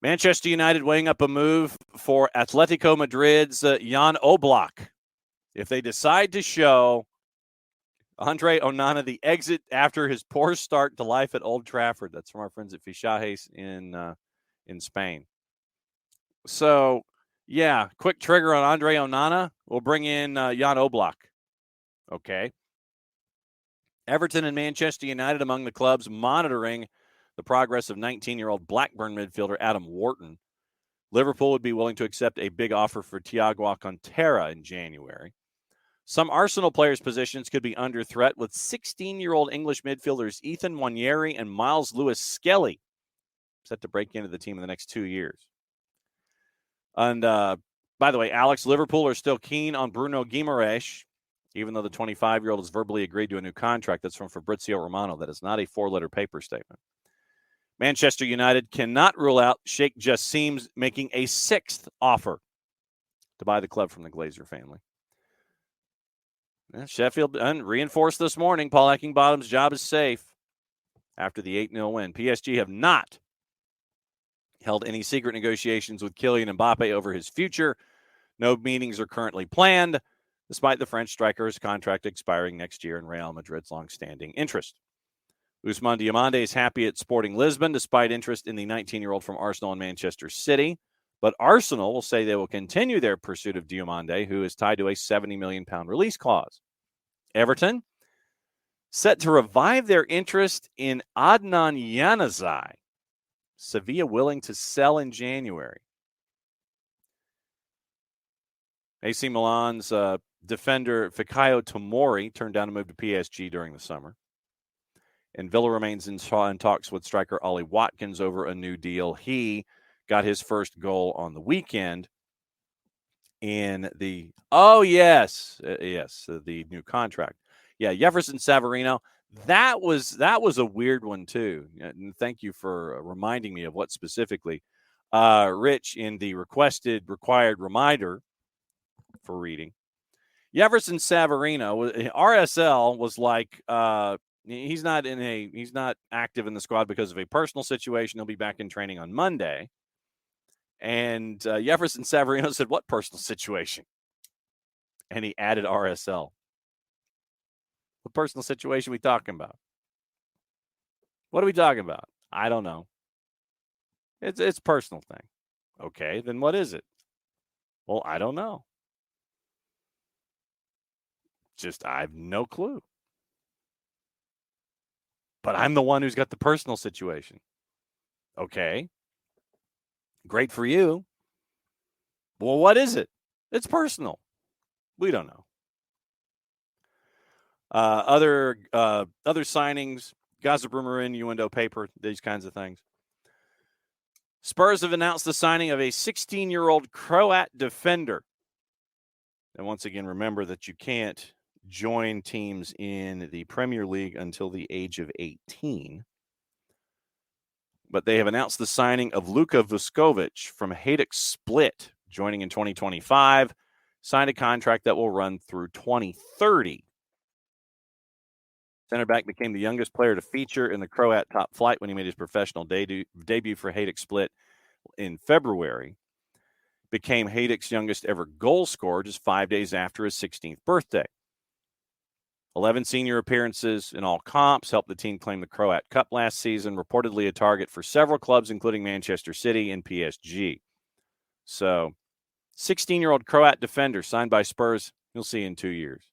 Manchester United weighing up a move for Atletico Madrid's Jan Oblak. If they decide to show Andre Onana the exit after his poor start to life at Old Trafford. That's from our friends at Fichajes in Spain. So, yeah, quick trigger on Andre Onana. We'll bring in Jan Oblak. Okay. Everton and Manchester United among the clubs monitoring the progress of 19-year-old Blackburn midfielder Adam Wharton. Liverpool would be willing to accept a big offer for Thiago Alcantara in January. Some Arsenal players' positions could be under threat, with 16-year-old English midfielders Ethan Nwaneri and Miles Lewis-Skelly set to break into the team in the next 2 years. And by the way, Alex, Liverpool are still keen on Bruno Guimaraes, even though the 25-year-old has verbally agreed to a new contract. That's from Fabrizio Romano. That is not a 4-letter paper statement. Manchester United cannot rule out Sheikh Jassim's making a 6th offer to buy the club from the Glazer family. Sheffield reinforced this morning Paul Eckingbottom's job is safe after the 8-0 win. PSG have not held any secret negotiations with Kylian Mbappe over his future. No meetings are currently planned, despite the French striker's contract expiring next year and Real Madrid's long-standing interest. Ousmane Diomande is happy at Sporting Lisbon, despite interest in the 19-year-old from Arsenal and Manchester City. But Arsenal will say they will continue their pursuit of Diomande, who is tied to a £70 million release clause. Everton, set to revive their interest in Adnan Januzaj. Sevilla willing to sell in January. AC Milan's defender Fikayo Tomori turned down a move to PSG during the summer. And Villa remains in talks with striker Ollie Watkins over a new deal. He got his first goal on the weekend in the the new contract. Yeah, Jefferson Savarino. That was a weird one too. And thank you for reminding me of what specifically. Rich, in the required reminder for reading, Jefferson Savarino, RSL was like, he's not active in the squad because of a personal situation. He'll be back in training on Monday. And Jefferson Savarino said, "What personal situation?" And he added RSL. What personal situation are we talking about? What are we talking about? I don't know. It's a personal thing. Okay, then what is it? Well, I don't know. I have no clue. But I'm the one who's got the personal situation. Okay. Great for you. Well, what is it? It's personal. We don't know. Other signings, gossip, rumor, innuendo, paper, these kinds of things. Spurs have announced the signing of a 16-year-old Croat defender. And once again, remember that you can't join teams in the Premier League until the age of 18. But they have announced the signing of Luka Vuskovic from Hajduk Split, joining in 2025, signed a contract that will run through 2030. Center back became the youngest player to feature in the Croat top flight when he made his professional debut for Hajduk Split in February. Became Hajduk's youngest ever goal scorer just 5 days after his 16th birthday. 11 senior appearances in all comps helped the team claim the Croat Cup last season, reportedly a target for several clubs, including Manchester City and PSG. So, 16-year-old Croat defender signed by Spurs, you'll see in 2 years.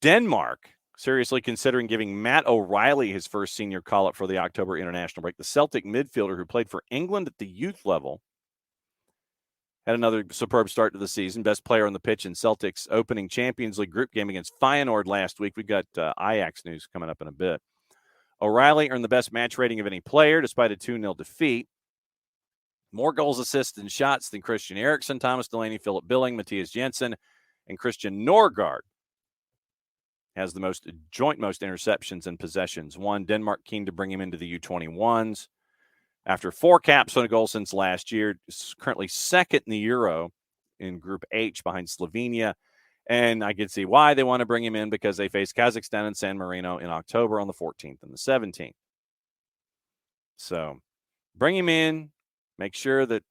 Denmark, seriously considering giving Matt O'Reilly his first senior call-up for the October international break. The Celtic midfielder who played for England at the youth level had another superb start to the season. Best player on the pitch in Celtic's opening Champions League group game against Feyenoord last week. We've got Ajax news coming up in a bit. O'Reilly earned the best match rating of any player despite a 2-0 defeat. More goals, assists, and shots than Christian Eriksen, Thomas Delaney, Philip Billing, Matthias Jensen, and Christian Norgard. Has the joint most interceptions and possessions. Denmark keen to bring him into the U21s. After 4 caps on a goal since last year, is currently second in the Euro in Group H behind Slovenia. And I can see why they want to bring him in, because they face Kazakhstan and San Marino in October on the 14th and the 17th. So bring him in, make sure that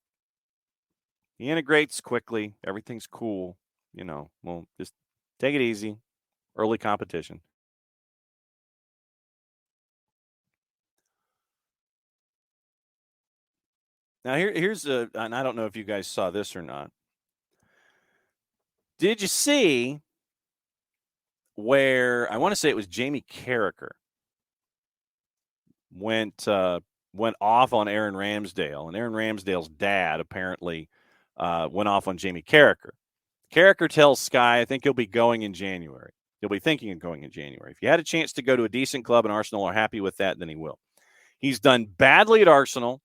he integrates quickly. Everything's cool. We'll just take it easy. Early competition. Now, here's and I don't know if you guys saw this or not. Did you see where I want to say it was Jamie Carragher went off on Aaron Ramsdale, and Aaron Ramsdale's dad apparently went off on Jamie Carragher. Carragher tells Sky, I think he'll be going in January. He'll be thinking of going in January. If he had a chance to go to a decent club and Arsenal are happy with that, then he will. He's done badly at Arsenal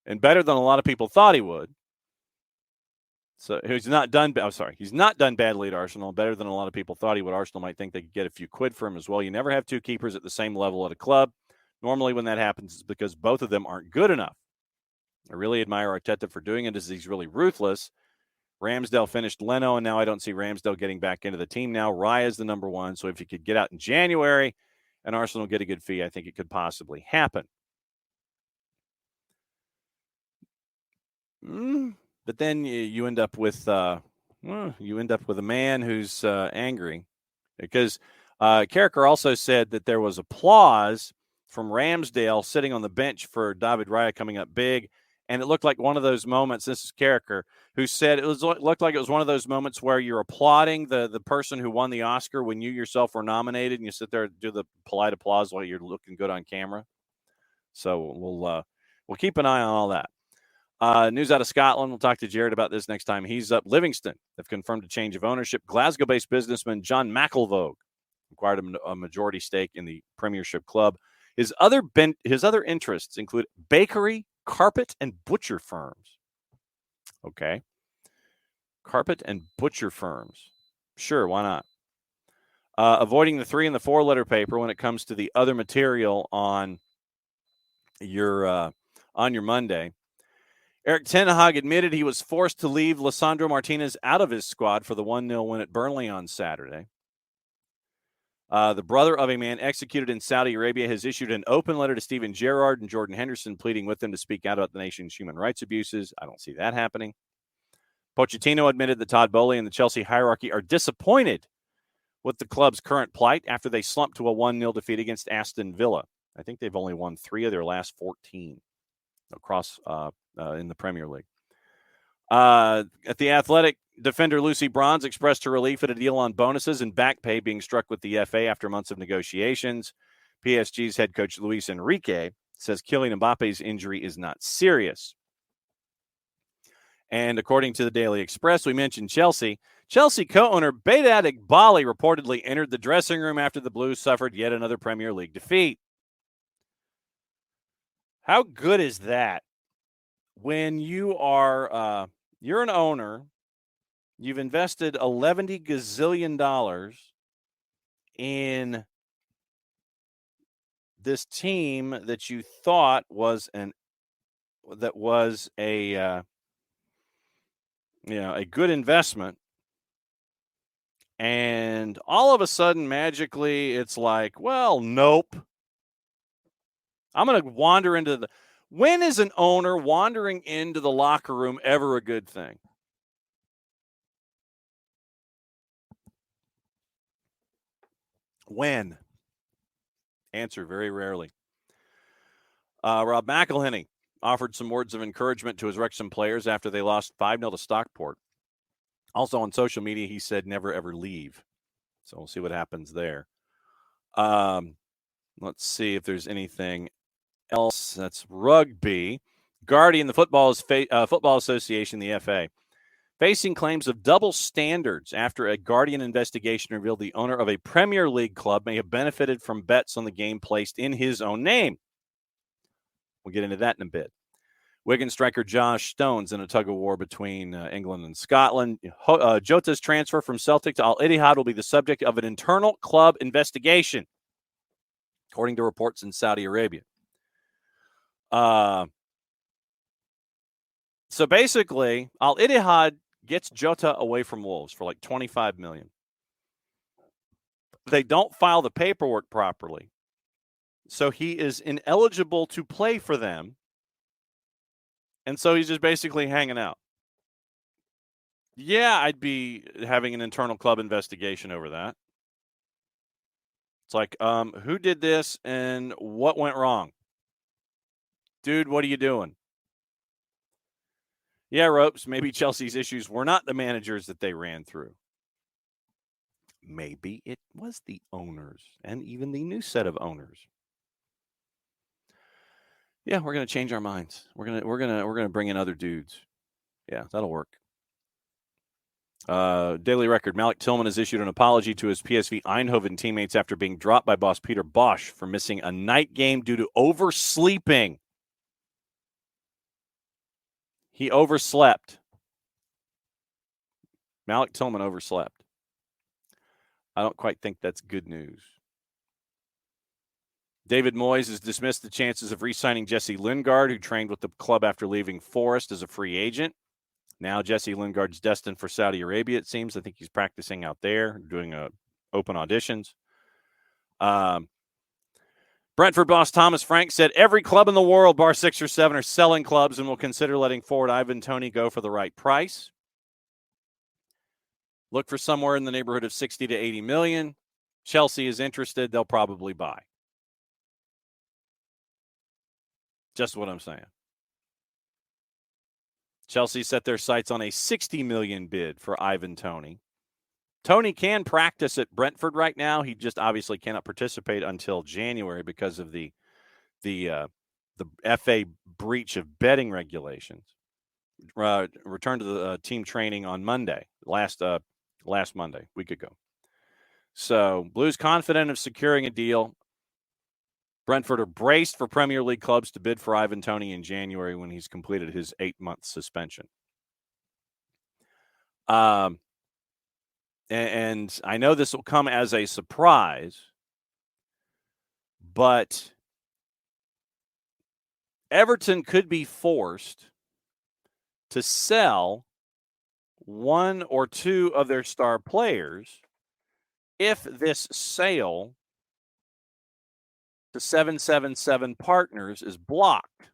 and better than a lot of people thought he would. So he's not done. I'm sorry, he's not done badly at Arsenal, better than a lot of people thought he would. Arsenal might think they could get a few quid for him as well. You never have two keepers at the same level at a club. Normally, when that happens, it's because both of them aren't good enough. I really admire Arteta for doing it, as he's really ruthless. Ramsdale finished Leno, and now I don't see Ramsdale getting back into the team now. Raya is the number one, so if he could get out in January and Arsenal get a good fee, I think it could possibly happen. But then you end up with a man who's angry, because Carragher also said that there was applause from Ramsdale sitting on the bench for David Raya coming up big, and it looked like one of those moments. This is Carragher who said looked like it was one of those moments where you're applauding the person who won the Oscar when you yourself were nominated, and you sit there and do the polite applause while you're looking good on camera. So we'll keep an eye on all that. News out of Scotland. We'll talk to Jared about this next time he's up. Livingston have confirmed a change of ownership. Glasgow-based businessman John McElvogue acquired a majority stake in the Premiership club. His other interests include bakery, carpet, and butcher firms. Okay. Carpet and butcher firms. Sure, why not? Avoiding the 3 and the 4 letter paper when it comes to the other material on your Monday. Erik ten Hag admitted he was forced to leave Lisandro Martinez out of his squad for the 1-0 win at Burnley on Saturday. The brother of a man executed in Saudi Arabia has issued an open letter to Steven Gerrard and Jordan Henderson, pleading with them to speak out about the nation's human rights abuses. I don't see that happening. Pochettino admitted that Todd Boehly and the Chelsea hierarchy are disappointed with the club's current plight after they slumped to a 1-0 defeat against Aston Villa. I think they've only won 3 of their last 14 across in the Premier League. At the Athletic, defender Lucy Bronze expressed her relief at a deal on bonuses and back pay being struck with the FA after months of negotiations. PSG's head coach Luis Enrique says Kylian Mbappe's injury is not serious. And according to the Daily Express, we mentioned Chelsea. Chelsea co-owner Behdad Iqbali reportedly entered the dressing room after the Blues suffered yet another Premier League defeat. How good is that? When you are you're an owner, you've invested $11 gazillion in this team that you thought was a good investment, and all of a sudden magically it's like, well, nope. I'm going to wander into the When is an owner wandering into the locker room ever a good thing? When? Answer, very rarely. Rob McElhenney offered some words of encouragement to his Wrexham players after they lost 5-0 to Stockport. Also on social media, he said never ever leave. So we'll see what happens there. Let's see if there's anything else. That's rugby. Guardian, the Football Association, the FA, facing claims of double standards after a Guardian investigation revealed the owner of a Premier League club may have benefited from bets on the game placed in his own name. We'll get into that in a bit. Wigan striker Josh Stone's in a tug-of-war between England and Scotland. Jota's transfer from Celtic to Al-Ittihad will be the subject of an internal club investigation, according to reports in Saudi Arabia. So basically, Al-Ittihad gets Jota away from Wolves for like $25 million. They don't file the paperwork properly, so he is ineligible to play for them, and so he's just basically hanging out. Yeah, I'd be having an internal club investigation over that. It's like, who did this and what went wrong? Dude, what are you doing? Yeah, Ropes, maybe Chelsea's issues were not the managers that they ran through. maybe it was the owners and even the new set of owners. Yeah, we're going to change our minds. We're going to bring in other dudes. Yeah, that'll work. Daily Record, Malik Tillman has issued an apology to his PSV Eindhoven teammates after being dropped by boss Peter Bosch for missing a night game due to oversleeping. He overslept. Malik Tillman overslept. I don't quite think that's good news. David Moyes has dismissed the chances of re-signing Jesse Lingard, who trained with the club after leaving Forest as a free agent. Now Jesse Lingard's destined for Saudi Arabia, it seems. I think he's practicing out there, doing open auditions. Brentford boss Thomas Frank said every club in the world, bar 6 or 7, are selling clubs and will consider letting forward Ivan Toney go for the right price. Look for somewhere in the neighborhood of 60 to 80 million. Chelsea is interested. They'll probably buy. Just what I'm saying. Chelsea set their sights on a 60 million bid for Ivan Toney. Toney can practice at Brentford right now. He just obviously cannot participate until January because of the FA breach of betting regulations. Returned to the team training on Monday, last Monday, week ago. So Blues confident of securing a deal. Brentford are braced for Premier League clubs to bid for Ivan Toney in January when he's completed his 8-month suspension. And I know this will come as a surprise, but Everton could be forced to sell one or two of their star players if this sale to 777 Partners is blocked.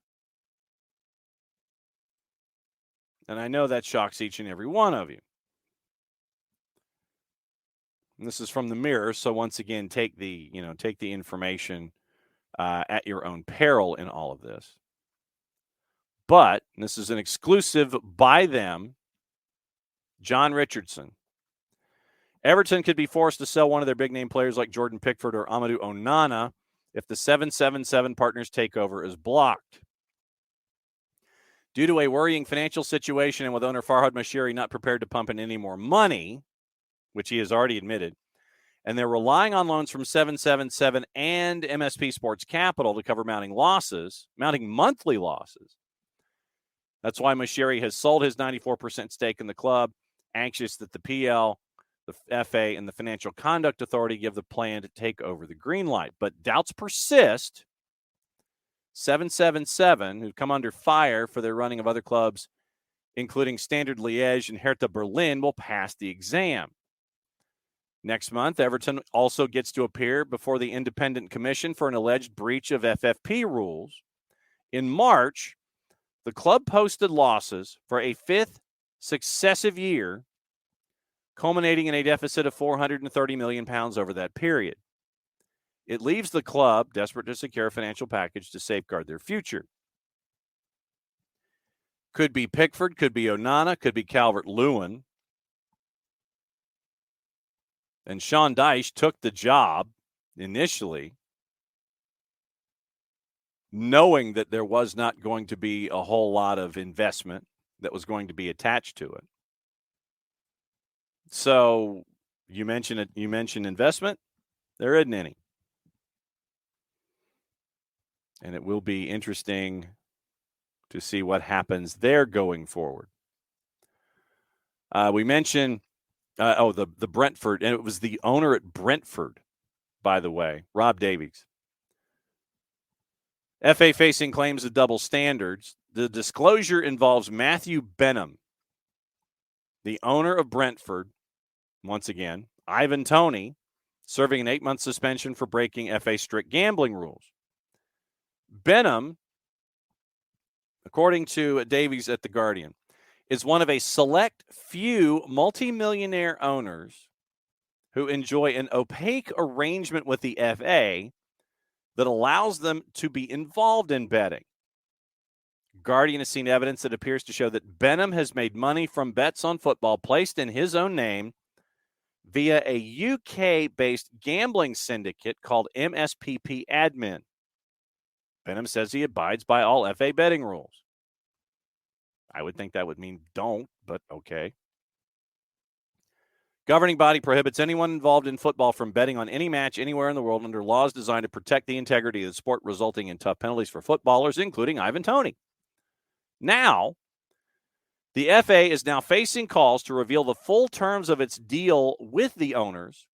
And I know that shocks each and every one of you. And this is from the Mirror, so once again, take the information at your own peril in all of this. But this is an exclusive by them, John Richardson. Everton could be forced to sell one of their big-name players like Jordan Pickford or Amadou Onana if the 777 Partners takeover is blocked. Due to a worrying financial situation and with owner Farhad Moshiri not prepared to pump in any more money, which he has already admitted, and they're relying on loans from 777 and MSP Sports Capital to cover mounting monthly losses. That's why Moshiri has sold his 94% stake in the club, anxious that the PL, the FA, and the Financial Conduct Authority give the plan to take over the green light. But doubts persist. 777, who've come under fire for their running of other clubs, including Standard Liège and Hertha Berlin, will pass the exam. Next month, Everton also gets to appear before the Independent Commission for an alleged breach of FFP rules. In March, the club posted losses for a 5th successive year, culminating in a deficit of £430 million over that period. It leaves the club desperate to secure a financial package to safeguard their future. Could be Pickford, could be Onana, could be Calvert-Lewin. And Sean Dyche took the job initially knowing that there was not going to be a whole lot of investment that was going to be attached to it. So you mentioned investment. There isn't any. And it will be interesting to see what happens there going forward. We mentioned, the Brentford, and it was the owner at Brentford, by the way, Rob Davies. FA facing claims of double standards. The disclosure involves Matthew Benham, the owner of Brentford, once again, Ivan Toney, serving an 8-month suspension for breaking FA strict gambling rules. Benham, according to Davies at The Guardian, is one of a select few multimillionaire owners who enjoy an opaque arrangement with the FA that allows them to be involved in betting. Guardian has seen evidence that appears to show that Benham has made money from bets on football placed in his own name via a UK-based gambling syndicate called MSPP Admin. Benham says he abides by all FA betting rules. I would think that would mean don't, but okay. Governing body prohibits anyone involved in football from betting on any match anywhere in the world under laws designed to protect the integrity of the sport, resulting in tough penalties for footballers, including Ivan Toney. Now, the FA is now facing calls to reveal the full terms of its deal with the owners,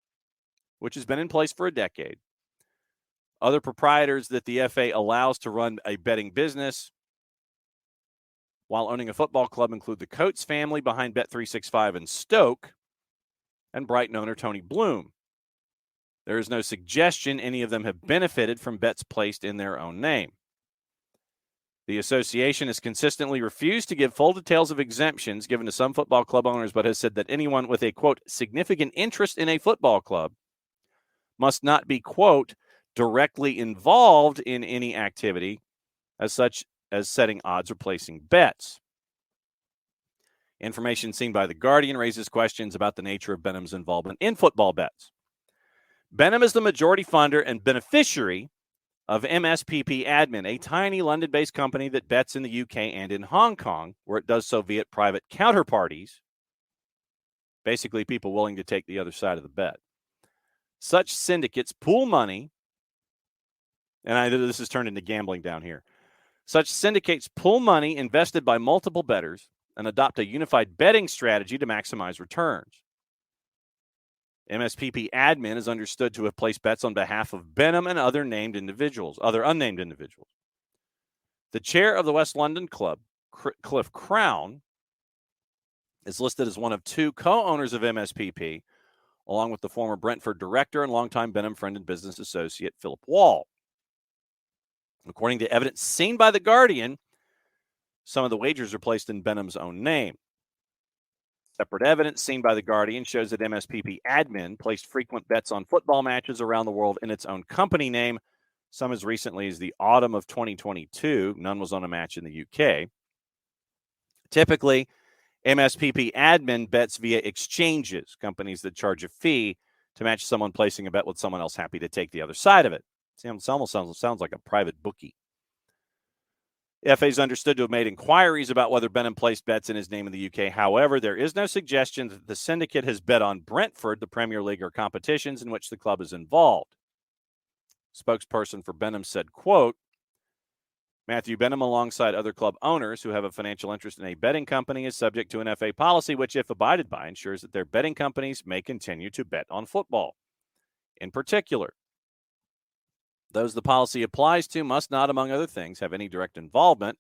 which has been in place for a decade. Other proprietors that the FA allows to run a betting business while owning a football club include the Coates family behind Bet365 in Stoke and Brighton owner Tony Bloom. There is no suggestion any of them have benefited from bets placed in their own name. The association has consistently refused to give full details of exemptions given to some football club owners, but has said that anyone with a, quote, significant interest in a football club must not be, quote, directly involved in any activity as such as setting odds or placing bets. Information seen by The Guardian raises questions about the nature of Benham's involvement in football bets. Benham is the majority funder and beneficiary of MSPP Admin, a tiny London-based company that bets in the UK and in Hong Kong, where it does so via private counterparties, basically people willing to take the other side of the bet. Such syndicates pool money, and this is turned into gambling down here. Such syndicates pool money invested by multiple bettors and adopt a unified betting strategy to maximize returns. MSPP Admin is understood to have placed bets on behalf of Benham and other unnamed individuals. The chair of the West London club, Cliff Crown, is listed as one of two co-owners of MSPP, along with the former Brentford director and longtime Benham friend and business associate Philip Wall. According to evidence seen by The Guardian, some of the wagers are placed in Benham's own name. Separate evidence seen by The Guardian shows that MSPP Admin placed frequent bets on football matches around the world in its own company name, some as recently as the autumn of 2022. None was on a match in the UK. Typically, MSPP Admin bets via exchanges, companies that charge a fee to match someone placing a bet with someone else happy to take the other side of it. It almost sounds like a private bookie. The FA is understood to have made inquiries about whether Benham placed bets in his name in the UK. However, there is no suggestion that the syndicate has bet on Brentford, the Premier League, or competitions in which the club is involved. Spokesperson for Benham said, quote, Matthew Benham, alongside other club owners who have a financial interest in a betting company, is subject to an FA policy which, if abided by, ensures that their betting companies may continue to bet on football. In particular, those the policy applies to must not, among other things, have any direct involvement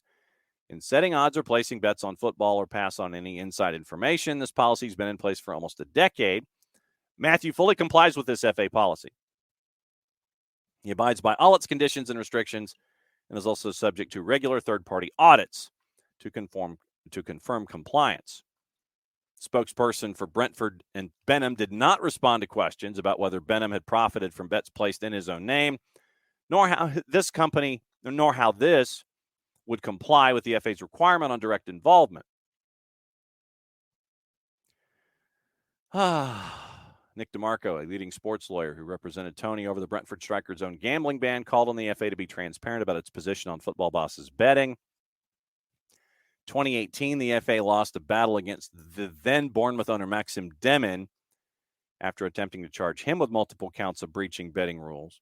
in setting odds or placing bets on football or pass on any inside information. This policy has been in place for almost a decade. Matthew fully complies with this FA policy. He abides by all its conditions and restrictions and is also subject to regular third-party audits to confirm compliance. Spokesperson for Brentford and Benham did not respond to questions about whether Benham had profited from bets placed in his own name, nor how this would comply with the FA's requirement on direct involvement. Nick DeMarco, a leading sports lawyer who represented Toney over the Brentford striker's own gambling ban, called on the FA to be transparent about its position on football bosses betting. 2018, the FA lost a battle against the then Bournemouth owner Maxim Demin after attempting to charge him with multiple counts of breaching betting rules.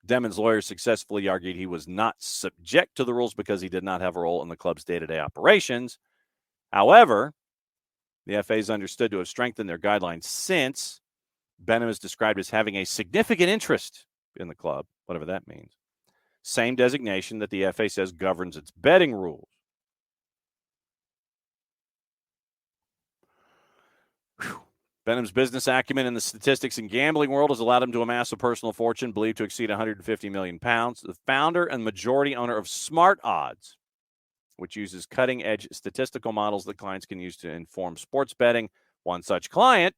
Demin's lawyer successfully argued he was not subject to the rules because he did not have a role in the club's day-to-day operations. However, the FA is understood to have strengthened their guidelines since. Benham is described as having a significant interest in the club, whatever that means. Same designation that the FA says governs its betting rules. Benham's business acumen in the statistics and gambling world has allowed him to amass a personal fortune believed to exceed £150 million. The founder and majority owner of Smart Odds, which uses cutting-edge statistical models that clients can use to inform sports betting. One such client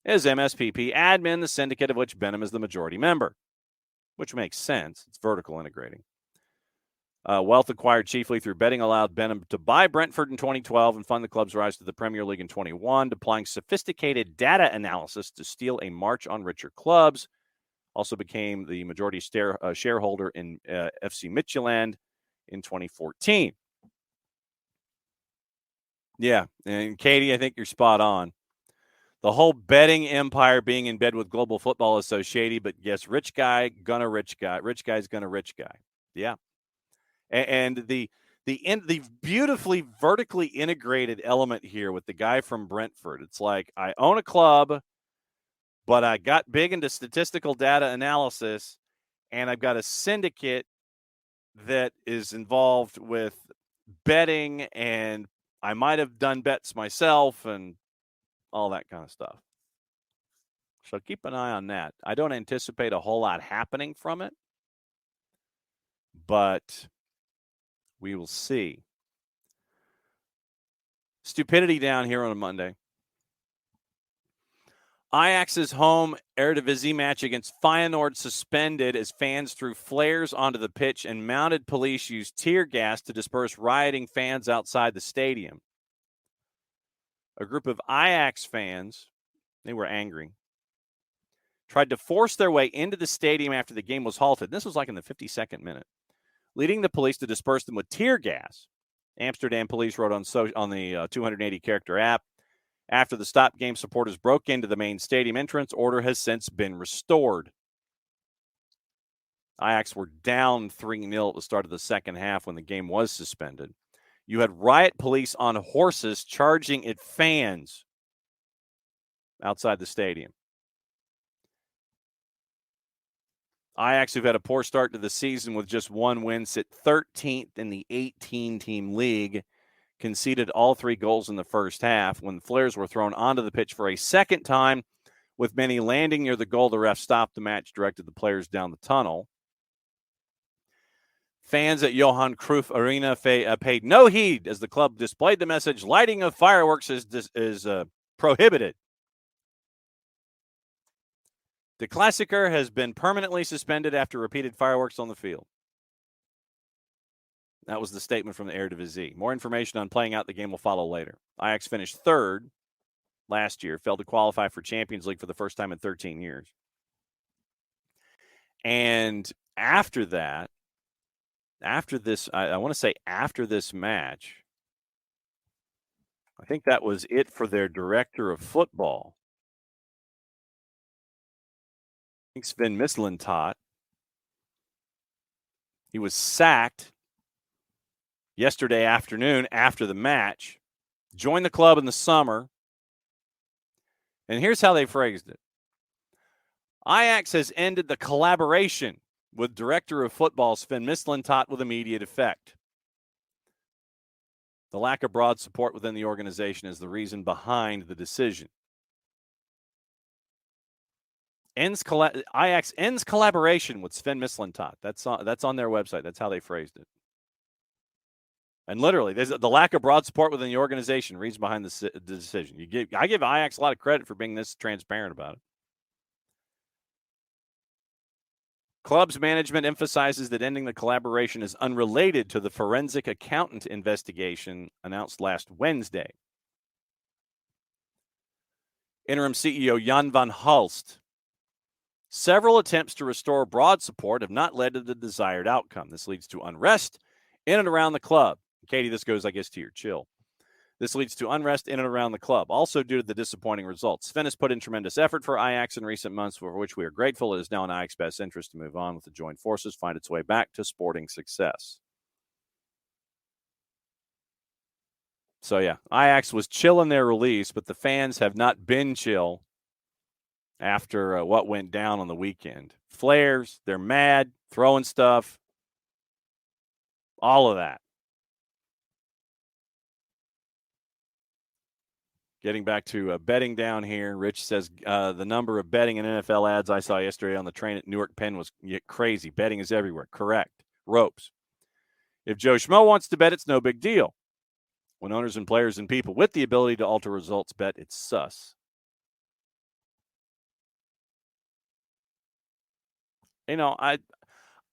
is MSPP Admin, the syndicate of which Benham is the majority member, which makes sense. It's vertical integrating. Wealth acquired chiefly through betting allowed Benham to buy Brentford in 2012 and fund the club's rise to the Premier League in 21, deploying sophisticated data analysis to steal a march on richer clubs. Also became the majority shareholder in FC Midtjylland in 2014. Yeah, and Katie, I think you're spot on. The whole betting empire being in bed with global football is so shady, but yes, rich guy gonna rich guy. Rich guy's gonna rich guy. Yeah. And the beautifully vertically integrated element here with the guy from Brentford. It's like I own a club, but I got big into statistical data analysis, and I've got a syndicate that is involved with betting, and I might have done bets myself and all that kind of stuff. So keep an eye on that. I don't anticipate a whole lot happening from it, but we will see. Stupidity down here on a Monday. Ajax's home Eredivisie match against Feyenoord suspended as fans threw flares onto the pitch and mounted police used tear gas to disperse rioting fans outside the stadium. A group of Ajax fans, they were angry, tried to force their way into the stadium after the game was halted. This was like in the 52nd minute, leading the police to disperse them with tear gas. Amsterdam police wrote on the 280-character app. After the stop, game supporters broke into the main stadium entrance. Order has since been restored. Ajax were down 3-0 at the start of the second half when the game was suspended. You had riot police on horses charging at fans outside the stadium. Ajax, who've had a poor start to the season with just one win, sit 13th in the 18-team league, conceded all 3 goals in the first half. When flares were thrown onto the pitch for a second time, with many landing near the goal, the ref stopped the match, directed the players down the tunnel. Fans at Johan Cruyff Arena paid no heed as the club displayed the message, lighting of fireworks is prohibited. The Klassiker has been permanently suspended after repeated fireworks on the field. That was the statement from the Eredivisie. More information on playing out the game will follow later. Ajax finished 3rd last year, failed to qualify for Champions League for the first time in 13 years. And after that, after this match, I think that was it for their director of football. I think Sven Mislintat. He was sacked yesterday afternoon after the match, joined the club in the summer, and here's how they phrased it. Ajax has ended the collaboration with Director of Football Sven Mislintat with immediate effect. The lack of broad support within the organization is the reason behind the decision. Ajax ends collaboration with Sven Mislintat. That's on their website. That's how they phrased it. And literally, there's the lack of broad support within the organization reason behind the decision. I give Ajax a lot of credit for being this transparent about it. Club's management emphasizes that ending the collaboration is unrelated to the forensic accountant investigation announced last Wednesday. Interim CEO Jan van Hulst. Several attempts to restore broad support have not led to the desired outcome. This leads to unrest in and around the club. Katie, this goes, I guess, to your chill. This leads to unrest in and around the club, also due to the disappointing results. Sven has put in tremendous effort for Ajax in recent months, for which we are grateful. It is now in Ajax's best interest to move on with the joint forces, find its way back to sporting success. So, yeah, Ajax was chill in their release, but the fans have not been chill after what went down on the weekend. Flares, they're mad, throwing stuff, all of that. Getting back to betting down here, Rich says the number of betting and NFL ads I saw yesterday on the train at Newark Penn was crazy. Betting is everywhere. Correct. Ropes. If Joe Schmo wants to bet, it's no big deal. When owners and players and people with the ability to alter results bet, it's sus. You know,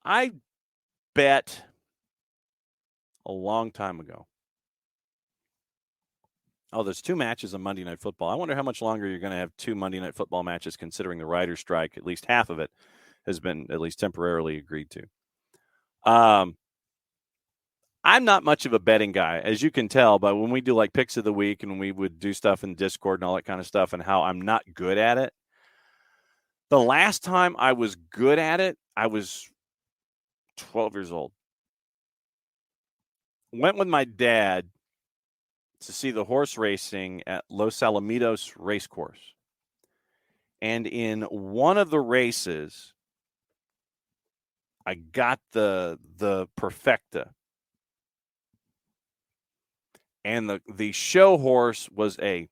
I bet a long time ago. Oh, there's 2 matches on Monday Night Football. I wonder how much longer you're going to have 2 Monday Night Football matches, considering the writer's strike. At least half of it has been at least temporarily agreed to. I'm not much of a betting guy, as you can tell, but when we do like picks of the week and when we would do stuff in Discord and all that kind of stuff and how I'm not good at it. The last time I was good at it, I was 12 years old. Went with my dad to see the horse racing at Los Alamitos Racecourse. And in one of the races, I got the perfecta. And the show horse was a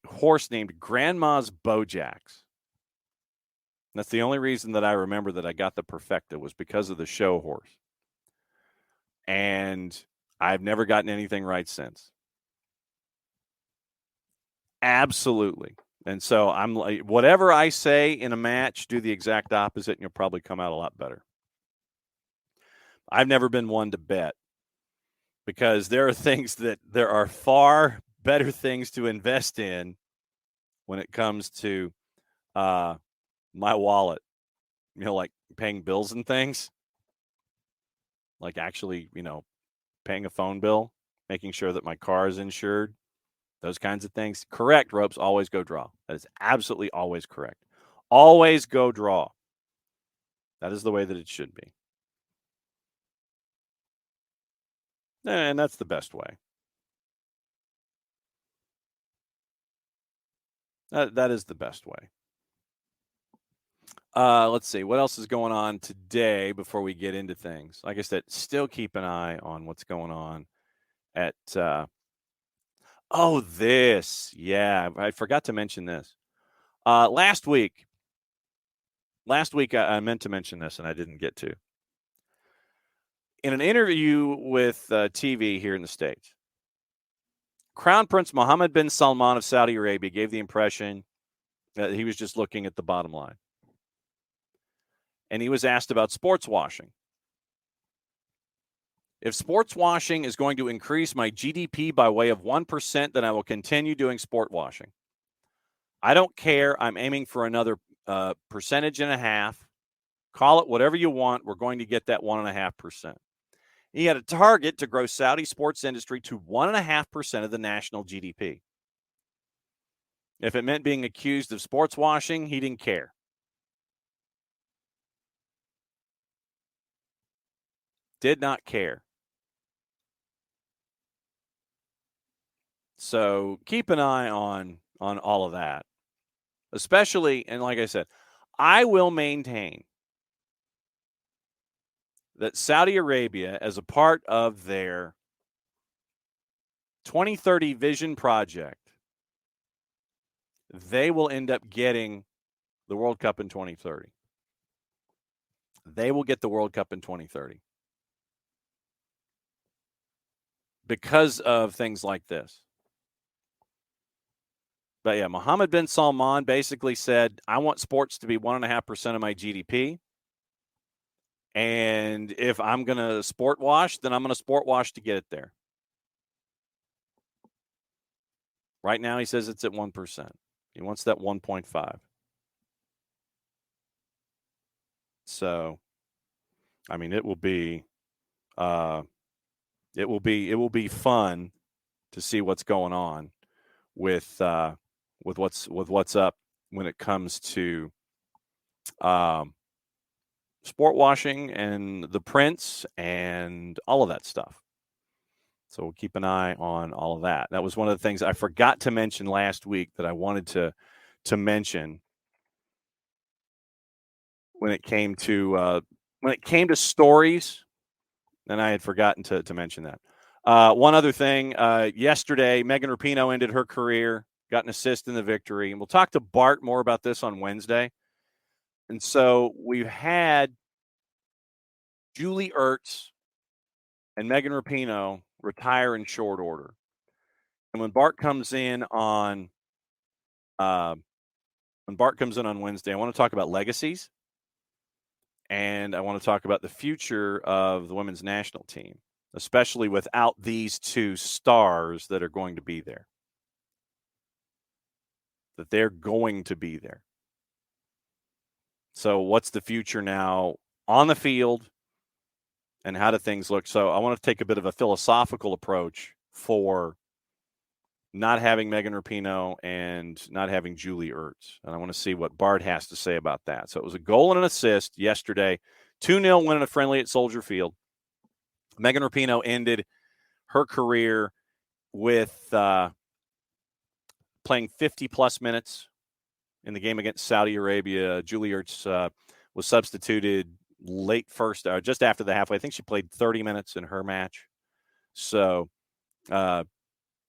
horse named Grandma's Bojax. That's the only reason that I remember that I got the perfecta was because of the show horse. And I've never gotten anything right since. Absolutely. And so I'm like, whatever I say in a match, do the exact opposite, and you'll probably come out a lot better. I've never been one to bet because there are far better things to invest in when it comes to my wallet, like paying bills and things, like actually, paying a phone bill, making sure that my car is insured, those kinds of things. Correct, Ropes, always go draw. That is absolutely always correct. Always go draw. That is the way that it should be. And that's the best way. That is the best way. Let's see. What else is going on today before we get into things? Like I said, still keep an eye on what's going on at this. Yeah, I forgot to mention this. Last week I meant to mention this and I didn't get to. In an interview with TV here in the States, Crown Prince Mohammed bin Salman of Saudi Arabia gave the impression that he was just looking at the bottom line. And he was asked about sports washing. If sports washing is going to increase my GDP by way of 1%, then I will continue doing sport washing. I don't care. I'm aiming for another percentage and a half. Call it whatever you want. We're going to get that 1.5%. He had a target to grow Saudi sports industry to 1.5% of the national GDP. If it meant being accused of sports washing, he didn't care. Did not care. So keep an eye on all of that. Especially, and like I said, I will maintain that Saudi Arabia, as a part of their 2030 vision project, they will end up getting the World Cup in 2030. They will get the World Cup in 2030. Because of things like this. But yeah, Mohammed bin Salman basically said, I want sports to be 1.5% of my GDP. And if I'm going to sport wash, then I'm going to sport wash to get it there. Right now, he says it's at 1%. He wants that 1.5. So, I mean, it will be fun to see what's going on with what's up when it comes to sport washing and the prince and all of that stuff. So we'll keep an eye on all of that. That was one of the things I forgot to mention last week that I wanted to mention when it came to stories, and I had forgotten to mention that. One other thing, yesterday, Megan Rapinoe ended her career, got an assist in the victory, and we'll talk to Bart more about this on Wednesday. And so we've had Julie Ertz and Megan Rapinoe retire in short order. And when Bart comes in on Wednesday, I want to talk about legacies And I want to talk about the future of the women's national team, especially without these two stars that are going to be there. That they're going to be there. So what's the future now on the field, and how do things look? So I want to take a bit of a philosophical approach for not having Megan Rapinoe and not having Julie Ertz. And I want to see what Bart has to say about that. So it was a goal and an assist yesterday, 2-0 win in a friendly at Soldier Field. Megan Rapinoe ended her career with playing 50-plus minutes in the game against Saudi Arabia. Julie Ertz was substituted late first, just after the halfway. I think she played 30 minutes in her match. So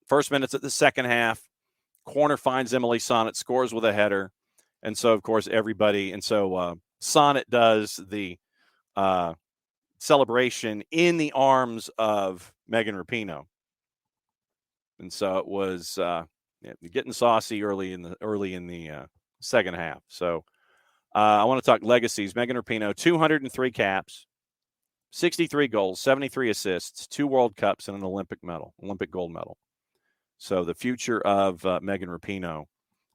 first minutes at the second half, corner finds Emily Sonnet, scores with a header. And so, of course, Sonnet does the celebration in the arms of Megan Rapinoe. And so it was getting saucy early in the second half. So I want to talk legacies. Megan Rapinoe, 203 caps, 63 goals, 73 assists, 2 World Cups, and an Olympic gold medal. So the future of Megan Rapinoe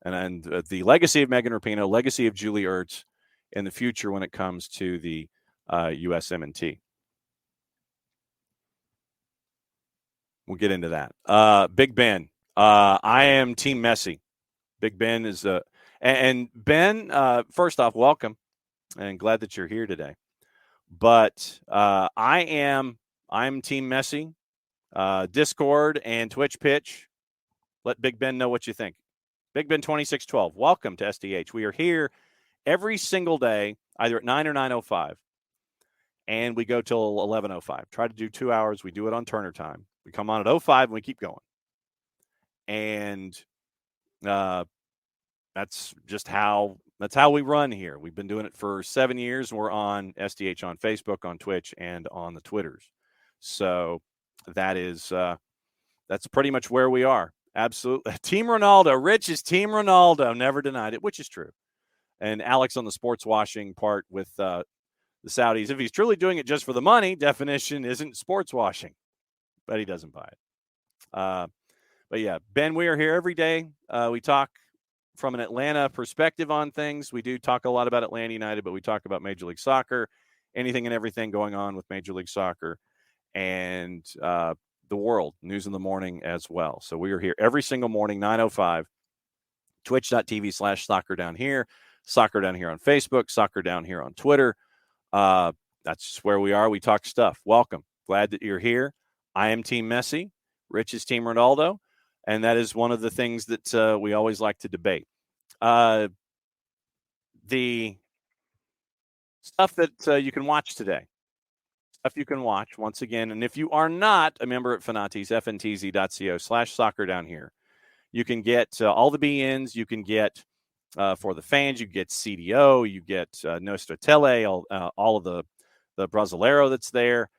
and the legacy of Megan Rapinoe, legacy of Julie Ertz in the future when it comes to the USMNT. We'll get into that. Big Ben. I am Team Messi. Big Ben is and Ben, first off, welcome and glad that you're here today. But I'm Team Messi. Discord and Twitch pitch. Let Big Ben know what you think. Big Ben 2612. Welcome to SDH. We are here every single day, either at 9 or 9:05. And we go till 11:05. Try to do 2 hours. We do it on Turner time. We come on at 05 and we keep going. And that's how we run here. We've been doing it for 7 years, and we're on SDH on Facebook, on Twitch, and on the Twitters. So that's pretty much where we are. Absolutely. Team Ronaldo. Rich is Team Ronaldo. Never denied it, which is true. And Alex on the sports washing part with the Saudis. If he's truly doing it just for the money, definition isn't sports washing. But he doesn't buy it. But yeah, Ben, we are here every day. We talk from an Atlanta perspective on things. We do talk a lot about Atlanta United, but we talk about Major League Soccer, anything and everything going on with Major League Soccer, and the world, news in the morning as well. So we are here every single morning, 9:05, twitch.tv/soccer down here, soccer down here on Facebook, soccer down here on Twitter. That's where we are. We talk stuff. Welcome. Glad that you're here. I am Team Messi. Rich is Team Ronaldo. And that is one of the things that we always like to debate. The stuff that you can watch today. Stuff you can watch, once again. And if you are not a member at Fanati's, fntz.co/soccer down here, you can get all the BNs. You can get, for the fans, you get CDO. You get Nostra Tele, all of the Brasileiro that's there,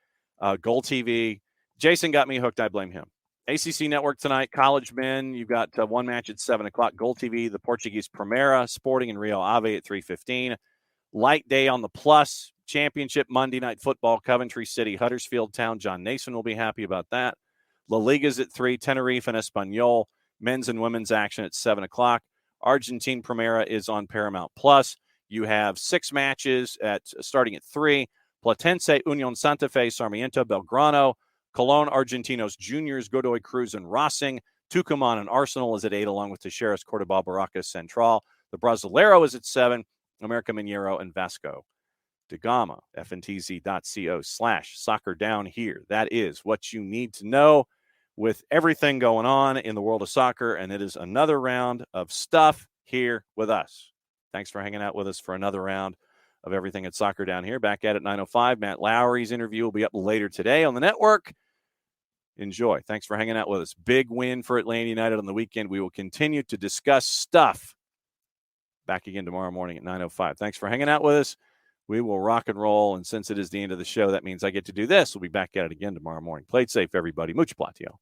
Goal TV. Jason got me hooked. I blame him. ACC Network tonight, college men. You've got one match at 7 o'clock. Goal TV, the Portuguese Primeira, Sporting and Rio Ave at 3:15. Light day on the Plus. Championship Monday Night Football, Coventry City, Huddersfield Town. John Nason will be happy about that. La Liga's at 3, Tenerife and Espanyol. Men's and women's action at 7 o'clock. Argentine Primeira is on Paramount Plus. You have 6 matches starting at 3. Platense, Union Santa Fe, Sarmiento, Belgrano. Colón, Argentinos Juniors, Godoy Cruz, and Racing. Tucumán and Arsenal is at 8, along with Talleres, Cordoba, Baracas, Central. The Brasileiro is at 7, America Mineiro, and Vasco da Gama. fntz.co/soccer down here. That is what you need to know with everything going on in the world of soccer, and it is another round of stuff here with us. Thanks for hanging out with us for another round of everything at Soccer Down Here. Back at it 9:05. Matt Lowry's interview will be up later today on the network. Enjoy. Thanks for hanging out with us. Big win for Atlanta United on the weekend. We will continue to discuss stuff. Back again tomorrow morning at 9:05. Thanks for hanging out with us. We will rock and roll. And since it is the end of the show, that means I get to do this. We'll be back at it again tomorrow morning. Play it safe, everybody. Mucho platio.